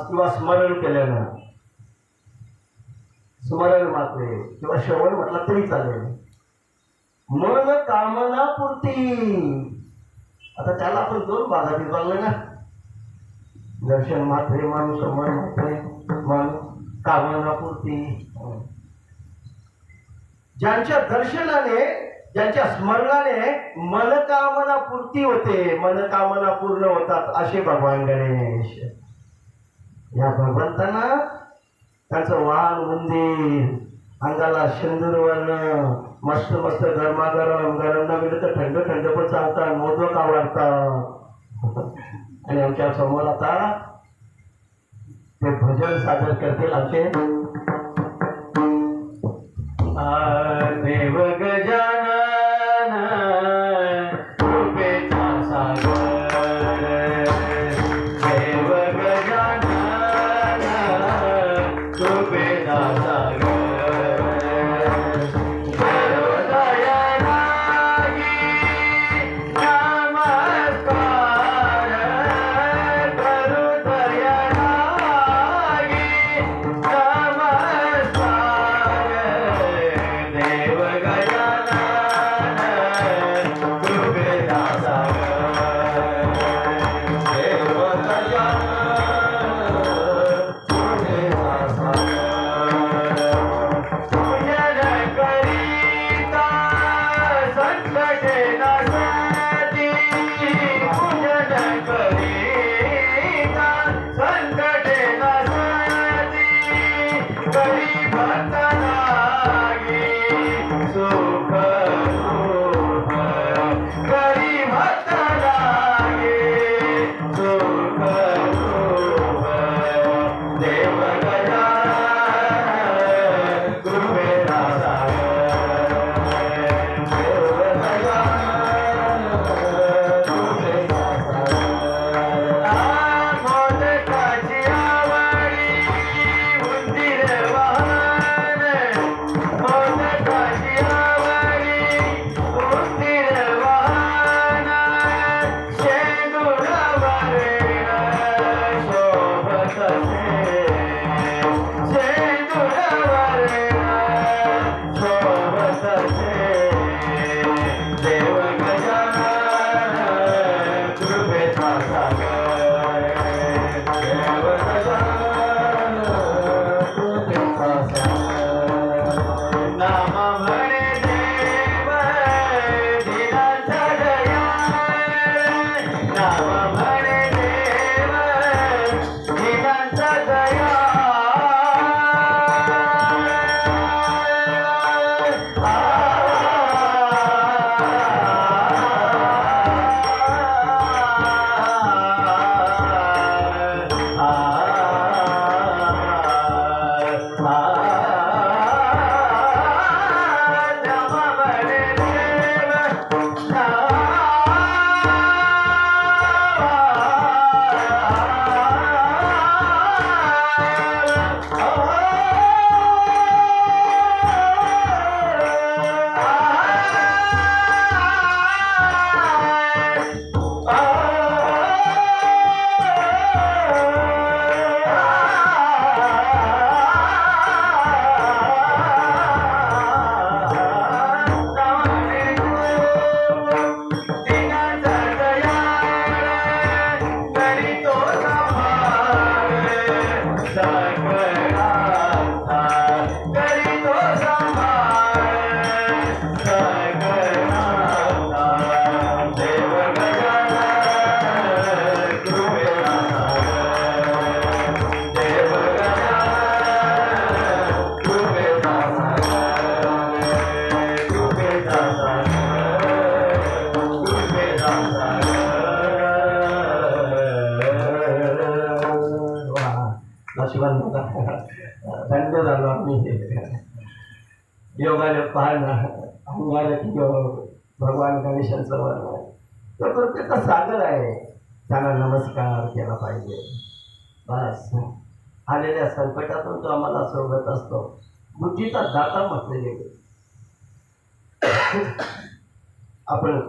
किंवा स्मरण केल्यानं. स्मरण मात्रे किंवा श्रवण म्हटलं तरी चालेल. मन कामना पूर्ती. आता त्याला आपण 2 भागात विभागलं ना. दर्शन मात्रे मन, श्रवण मात्रे मन, कामना पूर्ती. ज्यांच्या दर्शनाने ज्यांच्या स्मरणाने मनकामना पूर्ती होते, मनकामना पूर्ण होतात असे भगवान गणेश. या भगवंतांना त्यांचं वाहन मंदिर, अंगाला शेंदूरवर्ण, मस्त मस्त गरमागरम, गरम न मिळत तर थंड थंड पण चालतात, मोदक आवडतात. आणि आमच्या समोर आता ते भजन सादर करतील आमचे देव गजानन कृपेचा सागर. देव गजानन कृपेचा सागर. सर्वदयालागी नमस्कार. करुदयालागी नमस्कार. नाम म्हणे देव दिनाचा दयाळ नाम म्हणे देव दिनाचा दयाळ धन्य झालो आम्ही योगाने पाहणं अंगाला की भगवान गणेशांचं वर्णन तो प्रत्येक सागर आहे त्यांना नमस्कार केला पाहिजे बस आलेल्या संकटातून तो आम्हाला सोडत असतो बुद्धीचा दाता म्हटले गेले आपण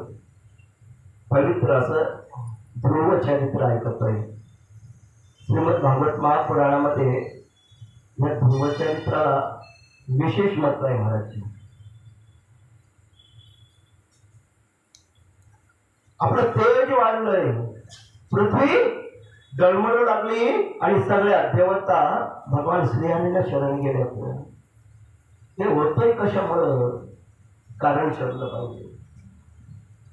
पवित्र असं ध्रुव चरित्र ऐकतोय श्रीमद भागवत महापुराणामध्ये या ध्रुव चरित्राला विशेष महत्व आहे महाराज आपलं तेज वाढलंय पृथ्वी डळमळू लागली आणि सगळ्या देवता भगवान श्रीहरीला शरण गेले होते ते होतंय कशामुळं कारण शोधलं पाहिजे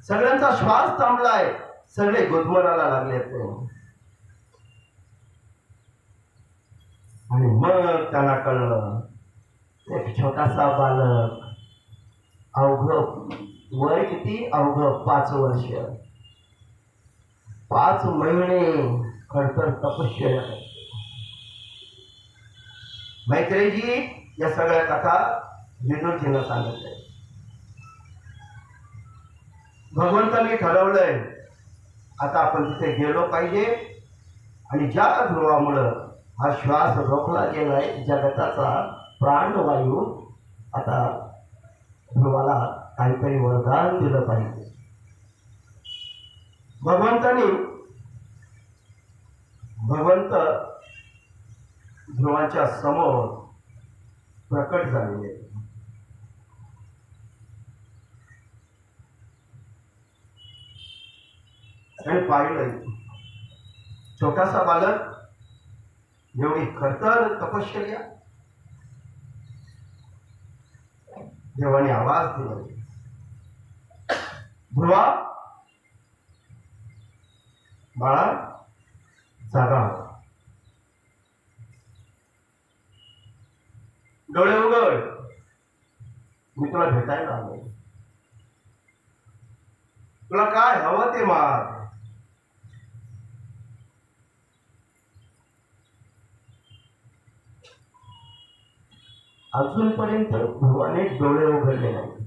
सगळ्यांचा श्वास थांबलाय सगळे गुदमराला लागले आणि मग त्याला कळलं एक छोटासा बालक अवघ वय किती अवघ 5 वर्ष 5 महिने खडतर तपश्चर्या मैत्रेयजी या सगळ्या कथा विनोदजींना सांगितलंय भगवंतांनी ठरवलंय आता आपण तिथे गेलो पाहिजे आणि ज्या ध्रुवामुळं हा श्वास रोखला गेलाय जगताचा प्राणवायू आता ध्रुवाला काहीतरी वरदान दिलं पाहिजे भगवंत ध्रुवाच्या समोर प्रकट झालेले आणि पाहिलं छोटासा बालक एवढी खडतर तपश्चर्या देवाने आवाज दिला ध्रुवा बाळा जागा डोळे उघड मी तुला भेटायला आलो तुला काय हवं ते माग अजूनपर्यंत ध्रुवाने डोळे उघडले नाही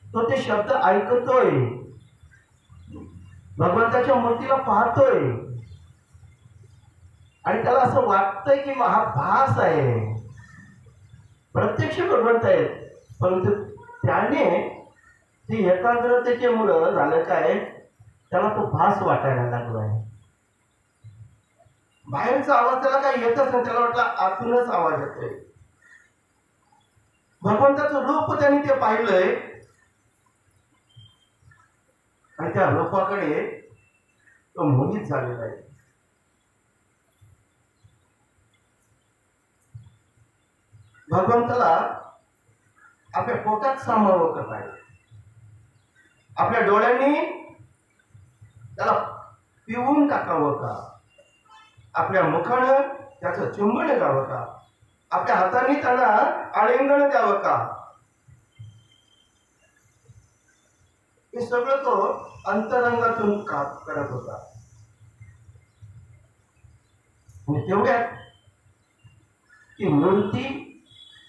तो ते शब्द ऐकतोय भगवंताच्या मूर्तीला पाहतोय आणि त्याला असं वाटतंय की हा भास आहे प्रत्यक्ष भगवंत आहेत परंतु त्याने ती एकाग्रतेच्या मुळे झालं काय त्याला तो भास वाटायला लागलाय बाहेरचा आवाज त्याला काही येतच नाही त्याला वाटला आतूनच आवाज येतोय भगवंताचं रूप त्यांनी ते पाहिलंय आणि त्या रूपाकडे तो मोहित झालेला आहे भगवंताला आपल्या पोटात सामावं का काय? आपल्या डोळ्यांनी त्याला पिऊन टाकावं का? आपल्या मुखानं त्याचं चुंबन द्यावं का? आपल्या हातांनी त्यांना आलिंगन द्यावं का? हे सगळं तो अंतरंगातून करत होता. तेवढ्यात ती मूर्ती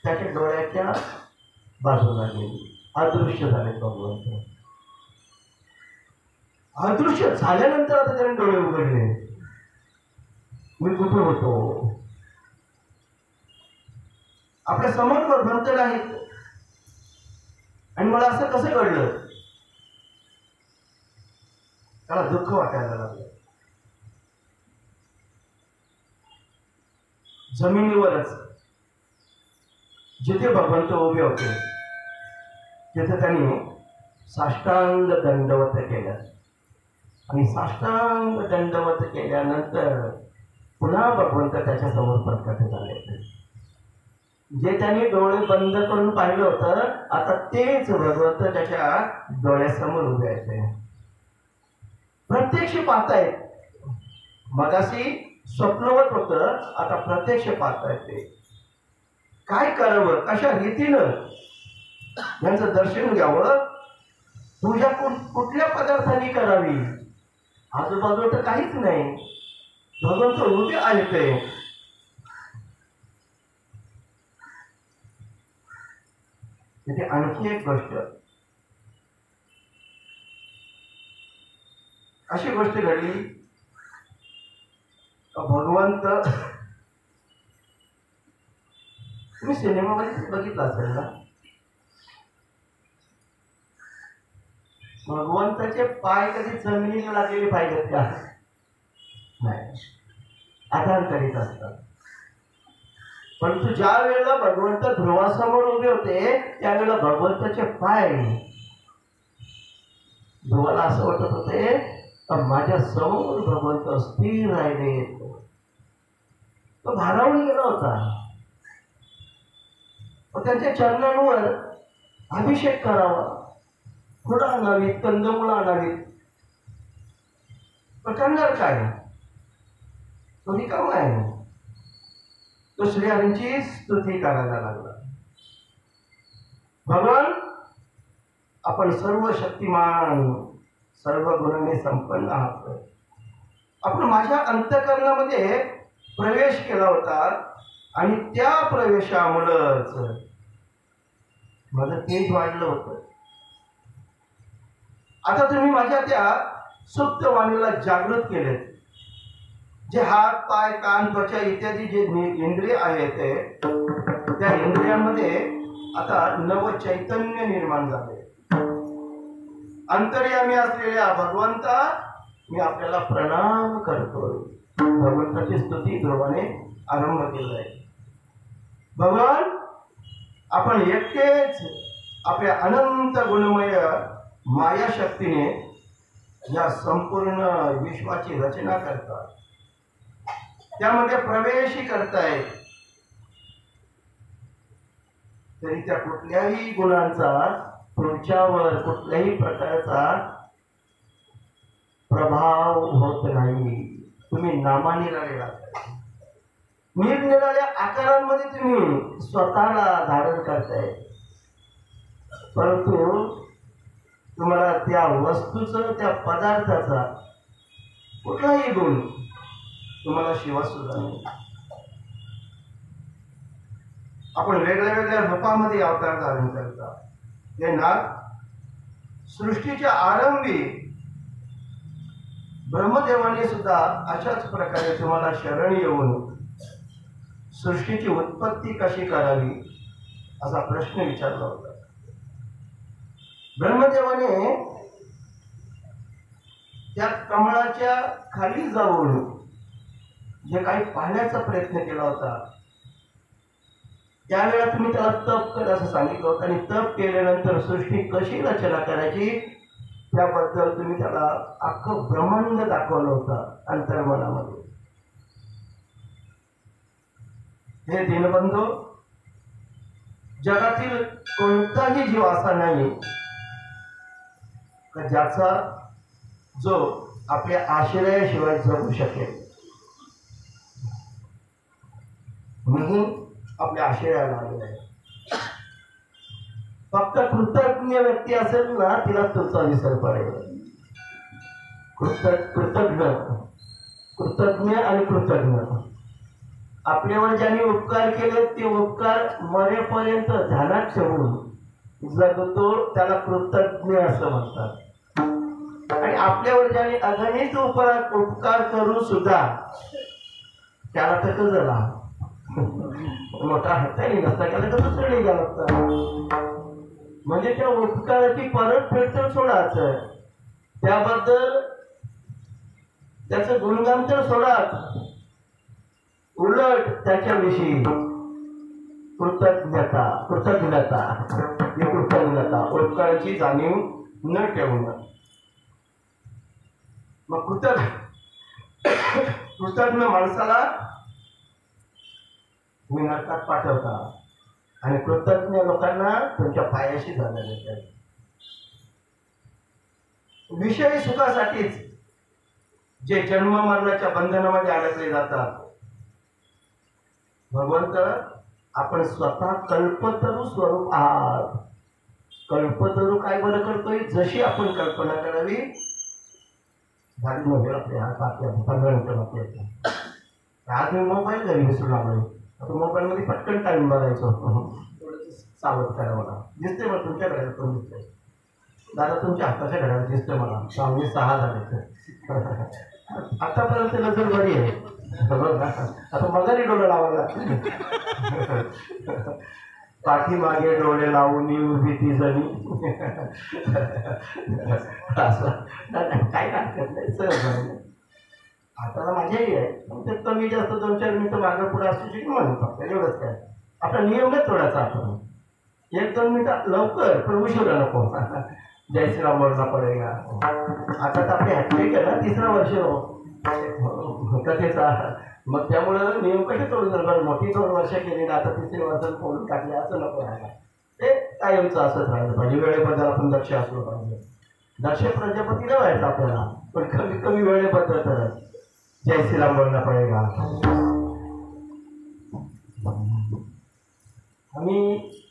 त्याच्या डोळ्याच्या बाजूला गेली, अदृश्य झाले भगवंत. अदृश्य झाल्यानंतर आता त्याने डोळे उघडले. मी कुठे होतो? आपल्या समोर भगवंत आहेत आणि मला असं कसं घडलं? त्याला दुःख वाटायला लागलं. जमिनीवरच जिथे भगवंत उभे होते तिथे त्यांनी साष्टांग दंडवत केलं. आणि साष्टांग दंडवत केल्यानंतर पुन्हा भगवंत त्याच्या समोर प्रकट झाले. जे त्यांनी डोळे बंद करून पाहिलं होतं, आता तेच भगवंत त्याच्या डोळ्यासमोर उभे आहेत. प्रत्यक्ष पाहतायत. मगाशी स्वप्नवत होतं, आता प्रत्यक्ष पाहतायत. ते काय करावं, कशा रीतीनं यांचं दर्शन घ्यावं, पूजा कुठल्या पदार्थांनी करावी, आजूबाजू तर काहीच नाही. भगवंत उभे आहेत. तिथे आणखी एक गोष्ट, अशी गोष्ट घडली. भगवंत, तुम्ही सिनेमामध्ये बघितलं असेल ना, भगवंताचे पाय कधी जमिनीला लागलेले पाहिजेत का? नाही, आधार करीत असतात. परंतु ज्या वेळेला भगवंत ध्रुवासमोर उभे होते त्यावेळेला भगवंताचे पाय ध्रुवाला असं वाटत होते तर माझ्या समोर भगवंत स्थिर राहिले. तो भारावून गेला होता. त्यांच्या चरणांवर अभिषेक करावा, फुलं आणावीत, कंदमुळं आणावीत. करणार काय? तो रिकामा आहे. तो श्रीहरींची स्तुती करायला लागला. भगवान, आपण सर्व शक्तिमान, सर्व गुणांनी संपन्न आहात. आपण माझ्या अंतःकरणामध्ये प्रवेश केला होता आणि त्या प्रवेशामुळंच माझं तेज वाढलं होतं. आता तुम्ही माझ्या त्या सुप्त वाणीला जागृत केले. जे हात, पाय, कान, त्वचा इत्यादी जे इंद्रिय आहेत त्या इंद्रियांमध्ये आता नव चैतन्य निर्माण झाले. अंतर्यामी असलेल्या भगवंता, मी आपल्याला प्रणाम करतोय. भगवंताची स्तुती ध्रुवाने आरंभ केला आहे. भगवान, आपण एकटेच आपल्या अनंत गुणमय माया शक्तीने या संपूर्ण विश्वाची रचना करतात, त्यामध्ये प्रवेशही करताय. तरी त्या कुठल्याही गुणांचा तुमच्यावर कुठल्याही प्रकारचा प्रभाव होत नाही. तुम्ही नामानिराळे राहताय. निरनिराळ्या आकारांमध्ये तुम्ही स्वतःला धारण करताय, परंतु तुम्हाला त्या वस्तूचं, त्या पदार्थाचा कुठलाही गुण तुम्हाला शिवा सुद्धा नाही. आपण वेगळ्या वेगळ्या रूपामध्ये अवतार धारण करता. हे नाग सृष्टीच्या आरंभी ब्रह्मदेवाने सुद्धा अशाच प्रकारे तुम्हाला शरण येऊन सृष्टीची उत्पत्ती कशी करावी असा प्रश्न विचारला होता. ब्रह्मदेवाने त्या कमळाच्या खाली जाऊन जे काही पाहण्याचा प्रयत्न केला होता, त्यावेळेला तुम्ही त्याला तप कर असं सांगितलं होतं. आणि तप केल्यानंतर सृष्टी कशी रचना करायची त्याबद्दल तुम्ही त्याला अख्खं ब्रह्मांड दाखवलं होतं अंतर्मनामध्ये. हे दीनबंधू, जगातील कोणताही जीव असा नाही का ज्याचा जो आपल्या आश्रयाशिवाय जगू शकेल. मीही आपल्या आश्रयाला आलेलो आहे. फक्त कृतज्ञ व्यक्ती असेल ना तिला तुमचा विसर पडेल. कृतज्ञ आणि कृतज्ञ आपल्यावर ज्यांनी उपकार केले ते उपकार मरेपर्यंत ध्यानात ठेवून जगतो त्याला कृतज्ञ असं म्हणतात. आणि आपल्यावर ज्यांनी अगणित उपकार करून सुद्धा त्याला कसं झाला मोठा हत्याने नसता त्याला कसं चढी गेला. म्हणजे त्या उपकाराची परतफेड तर सोडाच, त्याबद्दल त्याचं गुणगान तर सोडाच, उलट त्याच्याविषयी कृतज्ञता उपकाराची जाणीव न ठेवणं. मग कृतज्ञ माणसाला तुम्ही नरकात पाठवता आणि कृतज्ञ लोकांना तुमच्या पायाशी झालेले आहेत. विषयी सुखासाठीच जे जन्म मरणाच्या बंधनामध्ये अडकले जातात, भगवंत आपण स्वतः कल्पतरू स्वरूप आहात. कल्पतरू काय बरं करतोय, जशी आपण कल्पना करावी गाडी मध्ये आपल्या हातात 15 मिनिटं लागते. आज मी मोबाईल घरी विसरून आलोय. आता मोबाईल मध्ये पटकन टाइम बघायचो, सावध करा. मला दिसते मग तुमच्या घड्याला पण दिसते. दादा तुमच्या हाताच्या घड्याला दिसते मला 6:06 झाले. आतापर्यंत नजर बरी आहे. आता मगारी डोळे लावायला पाठीमागे डोळे लावून उभी ती जणी काय हरकत नाही सहज. हाताला मजाही आहे, ते कमी जास्त 2-4 मिनिटं मागं पुढे असू शकतो म्हणून फक्त एवढंच. काय आपला नियम नाही तोडायचा. आपण 1-2 मिनिटं लवकर पण उशिरा नको. जय श्रीराम बोलना पडेगा. आता तर आपली हॅट्रिक आहे ना, 3रं वर्ष कथेचा. मग त्यामुळं नियम कसे तोडून जाणार. मोठी 2 वर्ष केली ना, आता 3रे वर्ष फोडून टाकले असं नको राहायला. ते कायमचं असंच राहिलं पाहिजे. वेळेबद्दल आपण दक्ष असलो पाहिजे. दक्ष प्रजापती नाही व्हायचं आपल्याला, पण कमी कमी वेळेबद्दल तर जय श्रीराम बोलना पडेगा. आम्ही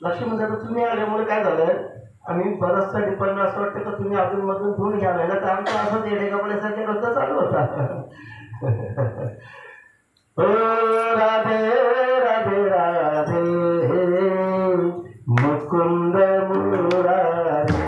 लक्ष्मण दादा तुम्ही आल्यामुळे काय झालं, आम्ही बराचसा डिपार्टमेंट असं वाटतं का तुम्ही अजून मधून धुवून घ्यायला ना, तर आमचं असंच येडेगापड्यासारखे रस्ता चालू होता. राधे राधे राधे मुकुंद मुरारी.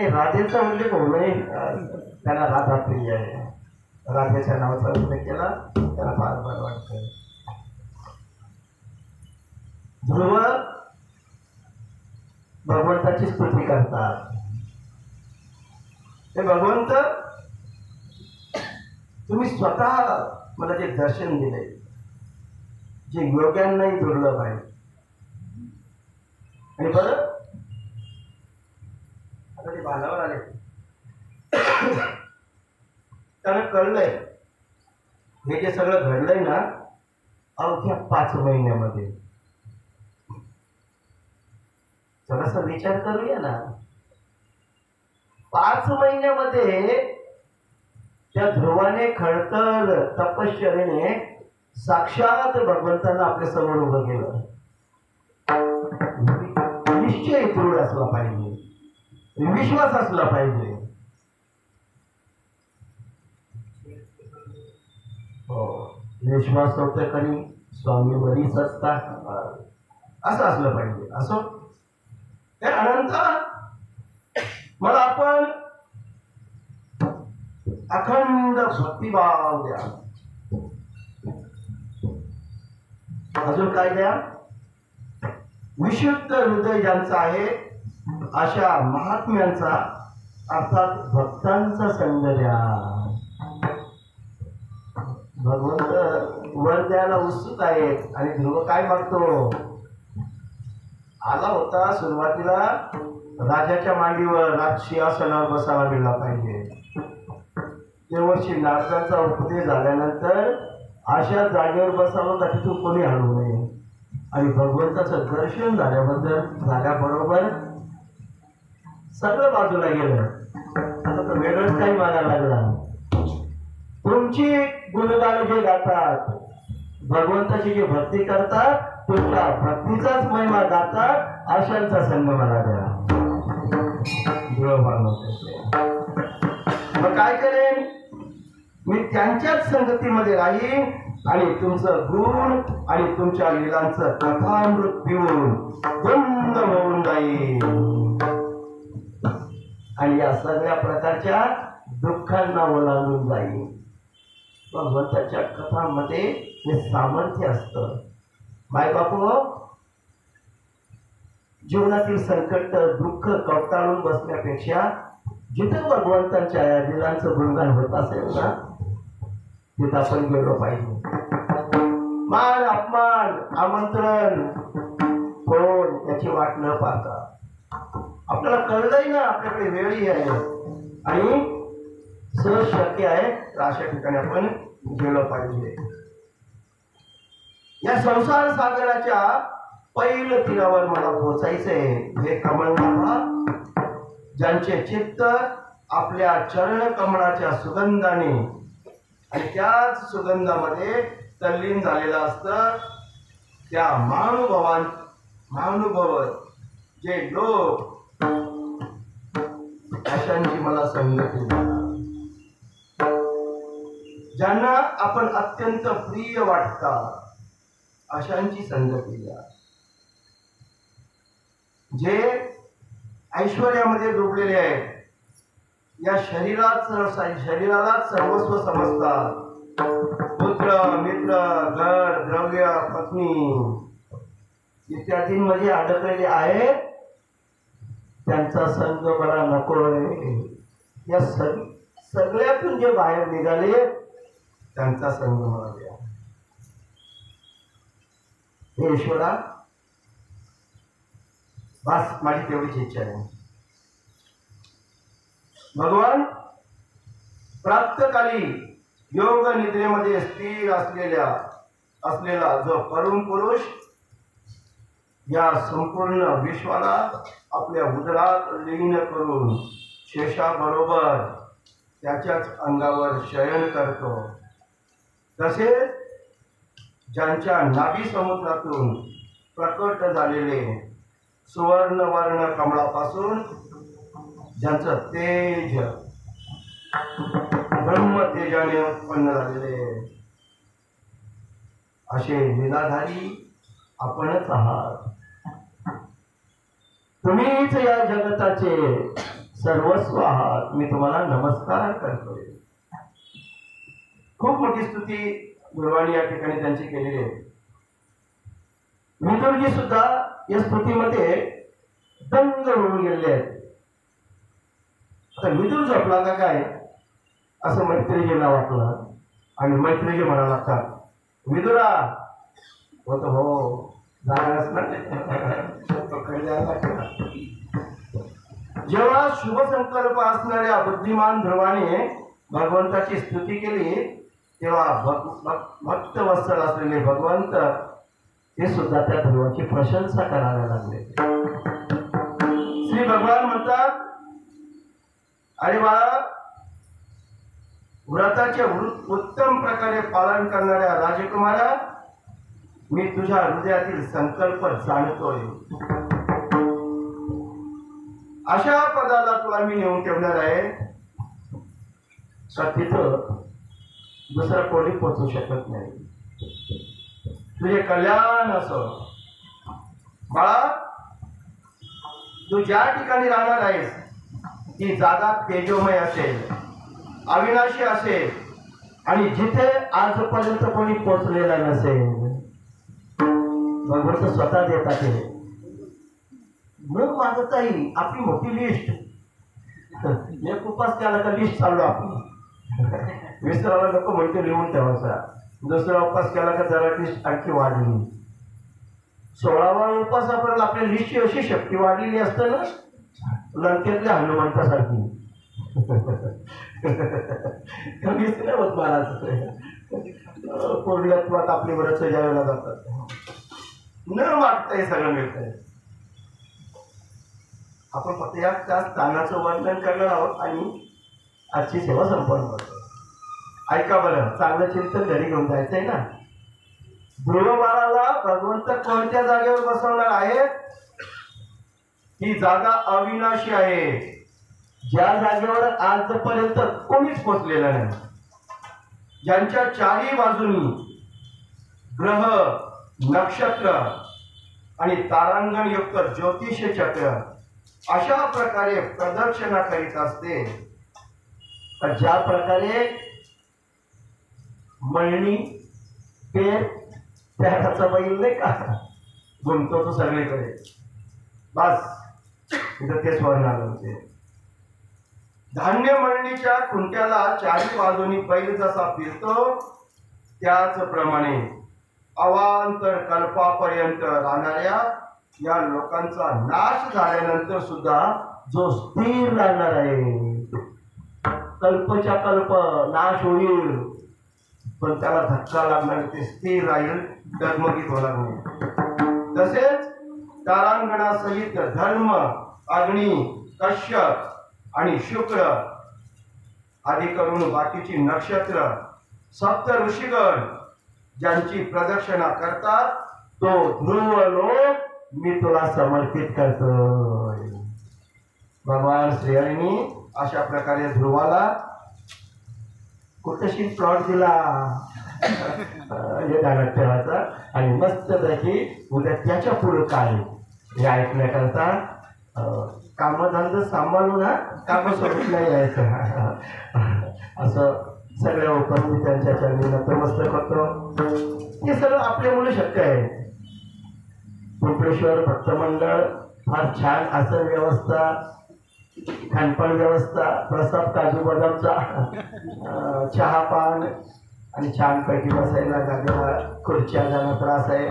राधेचा उल्लेख होऊ नये, त्यांना राधा प्रिय आहे. राधेच्या नावाचा उल्लेख केला त्याला फार बरं वाटतं. ध्रुव भगवंताची स्तुती करतात. ते भगवंत तुम्ही स्वतः मला जे दर्शन दिले, जे योग्यांनाही दुर्लभ आहे. आणि बरं आता ते बांधावर आले, त्यांना कळलंय हे जे सगळं घडलंय ना अवघ्या 5 महिन्यामध्ये, थोडासा विचार करूया ना. 5 महिन्यामध्ये त्या ध्रुवाने खडतर तपश्चर्याने साक्षात भगवंतांना आपल्या समोर उभं केलं. निश्चय दृढ असला पाहिजे, विश्वास असला पाहिजे. हो, विश्वास होता कधी स्वामी वरीच असता, असं असलं पाहिजे. असो तर अनंत मला आपण अखंड भक्तिभाव द्या. अजून काय द्या? विशुद्ध हृदय ज्यांचं आहे अशा महात्म्यांचा अर्थात भक्तांचा संग द्या. भगवंत वर द्यायला उत्सुक आहेत आणि ध्रुव काय मागतो? आला होता सुरुवातीला राजाच्या मांडीवर राजसिंहासनावर बसायला मिळाला पाहिजे. तेव्हा नारदांचा उपदेश झाल्यानंतर अशा जागेवर बसावं का तिथून कोणी हलवू नये. आणि भगवंताचं दर्शन झाल्याबरोबर सगळं बाजूला गेलं. आता तर वेगळंच काही मागायला लागला. तुमची गुणगान जे गातात, भगवंताची जी भक्ती करतात, तुमच्या भक्तीचाच महिमा गातात, अशांचा संग मला द्या. मग काय करेन? मी त्यांच्याच संगतीमध्ये राहीन आणि तुमचं गुण आणि तुमच्या लीलांचं कथामृत पिऊन धुंद होऊन जाईल आणि या सगळ्या प्रकारच्या दुःखांना ओलांडून जाईल. भगवंताच्या कथांमध्ये हे सामर्थ्य असतं. माय बापू, जीवनातील संकट दुःख कवटाळून बसण्यापेक्षा जिथे भगवंतांच्या या लीलांचं गुणगान होत असेल ना, तिथं आपण गेलो पाहिजे. मान अपमान आमंत्रण कोण याची वाट न पाहता आपल्याला कळलंय ना आपल्याकडे वेळही आहे आणि सहज शक्य आहे, तर अशा ठिकाणी आपण गेलो पाहिजे. या संसार सागराच्या पहिल्या तीरावर मला पोचायचंय. हे कमळनाथा ज्यांचे चित्त आपल्या चरण कमळाच्या सुगंधाने आणि त्याच सुगंधामध्ये तल्लीन झालेलं असतं, त्या महानुभव जे लोक अशांची मला संगती द्या. ज्यांना आपण अत्यंत प्रिय वाटतात अशांची संगती द्या. जे ऐश्वर्यामध्ये डुबलेले आहेत, या शरीराला सर्वस्व समजतात, पुत्र मित्र घर द्रव्य पत्नी इत्यादींमध्ये अडकलेले आहेत, त्यांचा संग मला नको आहे. या सगळ्यातून जे बाहेर निघाले त्यांचा संग मला द्या. हे ईश्वरा, बस माझी तेवढीच इच्छा आहे. भगवान प्रातःकाली योग निद्रेमध्ये स्थिर असलेला जो परम पुरुष या संपूर्ण विश्वाला आपल्या उदरात लीन करून शेषाबरोबर त्याच्याच अंगावर शयन करतो, तसेच ज्यांच्या नाभी समुद्रातून प्रकट झालेले सुवर्णवर्ण कमळापासून ज्यांचं तेज ब्रह्म तेजाने उत्पन्न झालेले असे लीलाधारी आपणच आहात. तुम्हीच या जगताचे सर्वस्व आहात. मी तुम्हाला नमस्कार करतोय. खूप मोठी स्तुती गुरुवाणी या ठिकाणी त्यांची केलेली आहे. विदुरजी सुद्धा या स्तुतीमध्ये दंग होऊन गेलेले आहेत. आता विदुर झोपला का काय असं मैत्रीजींना वाटलं आणि मैत्रीजी म्हणायला लागतात, विदुरा होत हो जाणारच ना. जेव्हा शुभ संकल्प असणाऱ्या बुद्धिमान ध्रुवाने भगवंताची स्तुती केली, तेव्हा भक्त वत्सल असलेले भगवंत हे सुद्धा त्या ध्रुवाची प्रशंसा करायला लागले. श्री भगवान म्हणतात, अरे बाळा, व्रताचे उत्तम प्रकारे पालन करणाऱ्या राजकुमारा, मी तुझ्या हृदयातील संकल्प जाणतोय. अशा पदाला तुला मी नेऊन ठेवणार आहे का तिथं दुसरा कोणी पोचू शकत नाही. तुझे कल्याण असो. बाळा, तू ज्या ठिकाणी राहणार आहेस ती जागा तेजोमय असेल, अविनाशी असेल आणि जिथे आजपर्यंत कोणी पोचलेला नसेल. भगवंत स्वतः देतात हे. मग मागता येईल आपली मोठी लिस्ट. एक उपास केला का लिस्ट चाललो आपण. विसरायला नको म्हणते, लिहून ठेवायचा. दुसरा उपास केला का जरा लिस्ट आणखी वाढली. 16वा उपासापर्यंत आपल्या लिस्टची अशी शक्ती वाढलेली असते ना, लंकेतल्या हनुमंतासारखी. कमीच नाही होत महाराज. पूर्णत्वात आपली व्रत सजावला जातात. न मागता हे सगळं मिळतंय. आपण फक्त या त्या स्थानाचं वर्णन करणार आहोत आणि आजची सेवा संपन्न करतो. ऐका बरं, चांगलं चिंतन घरी घेऊन जायचंय ना. ध्रुव बाळाला भगवंत कोणत्या जागेवर बसवणार आहेत? ही जागा अविनाशी आहे, ज्या जागेवर आजपर्यंत कोणीच पोचलेलं नाही. ज्यांच्या चारही बाजूनी ग्रह, नक्षत्र आणि तारांगण युक्त ज्योतिष चक्र अशा प्रकारे प्रदक्षिणा करीत असते. तर ज्या प्रकारे मळणी पेर त्याचा बैल नाही का घुमतो तो सगळीकडे, बस इथं तेच वर्णन होते. धान्य मळणीच्या खुंट्याला चारी बाजूनी बैल जसा फिरतो त्याचप्रमाणे अवांतर कल्पापर्यंत राहणाऱ्या या लोकांचा नाश झाल्यानंतर सुद्धा जो स्थिर राहणार आहे, कल्पच्या कल्प नाश होईल पण त्याला धक्का लागणार, ते स्थिर राहील, डगमगीत होणार नाही. तसेच तारांगणासहित धर्म, अग्नी, कश्यप आणि शुक्र आदी करून बाकीची नक्षत्र, सप्त ऋषीगण ज्यांची प्रदक्षिणा करतात तो ध्रुव लोक मी तुला समर्पित करतोय. भगवान श्रीहरींनी अशा प्रकारे ध्रुवाला कुठेशी प्लॉट दिला हे ध्यानात ठेवायचा. आणि मस्त त्याची उद्या त्याच्या पुढे काय हे ऐकण्याकरता कामधंदा सांभाळून काम सोडून नाही यायचं. असं सगळ्या उपस्थित त्यांच्या चरणी नतमस्तक करतो. हे सगळं आपल्यामुळे शक्य आहे. पिंपळेश्वर भक्त मंडळ फार छान आसन व्यवस्था, खानपान व्यवस्था, प्रसाद काजू बदामचा, चहा पान आणि छानपैकी बसायला जागेला खुर्च्या जाणं त्रास आहे.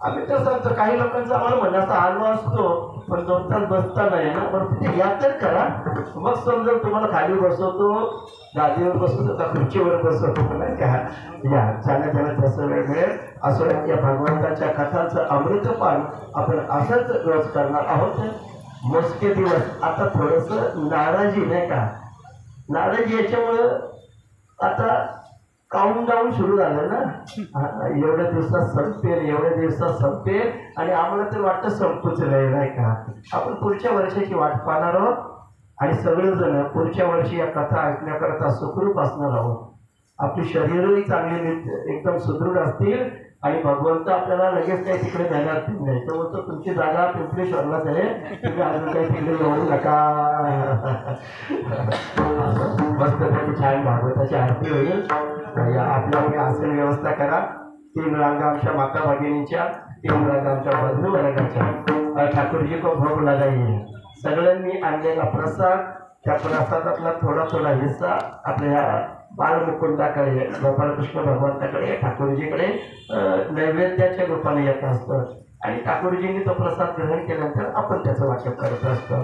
आम्ही तसं काही लोकांचा आम्हाला मनाचा आलो असतो पण 2 तास बसता नाही ना. पण तिथे या तर करा, मग समजा तुम्हाला खाली बसवतो, गादीवर बसवतो का खुर्चीवर बसवतो नाही का, या चालत चालत जसं वेळ मिळेल असं या भगवंताच्या कथांचं अमृतपान आपण असंच रोज करणार आहोत. मोजके दिवस आता थोडंसं नाराजी नाही का, नाराजी याच्यामुळं आता काउंटडाऊन सुरू झालं ना. एवढ्या दिवसात संपेल, एवढ्या दिवसात संपेल आणि आम्हाला तर वाटतं संपूच नाही का. आपण पुढच्या वर्षाची वाट पाहणार आहोत आणि सगळेजण पुढच्या वर्षी या कथा ऐकण्याकरता सुखरूप असणार आहोत. आपली शरीरही चांगली एकदम सुदृढ असतील आणि भगवंत आपल्याला लगेच काही तिकडे जाणार नाही. तर बोलतो तुमची जागा पिंपळेश्वरलाच आहे, तुम्ही अजून काही तिकडे जाऊ नका. मस्त त्याची छान भागवताची आरती होईल. आपल्यामुळे आसन व्यवस्था करा. 3 रांगा आमच्या माता भगिनीच्या, 3 रांगा आमच्या बंधू वर्गाच्या. ठाकूरजी को भोग लगाइए. सगळ्यांनी आणलेला प्रसाद, त्या प्रसादातला थोडा थोडा हिस्सा आपल्या बाळमुकुंदाकडे, गोपाळकृष्ण भगवंताकडे, ठाकूरजीकडे नैवेद्याच्या रूपाने येत असतं आणि ठाकूरजींनी तो प्रसाद ग्रहण केल्यानंतर आपण त्याचं वाटप करत असतो.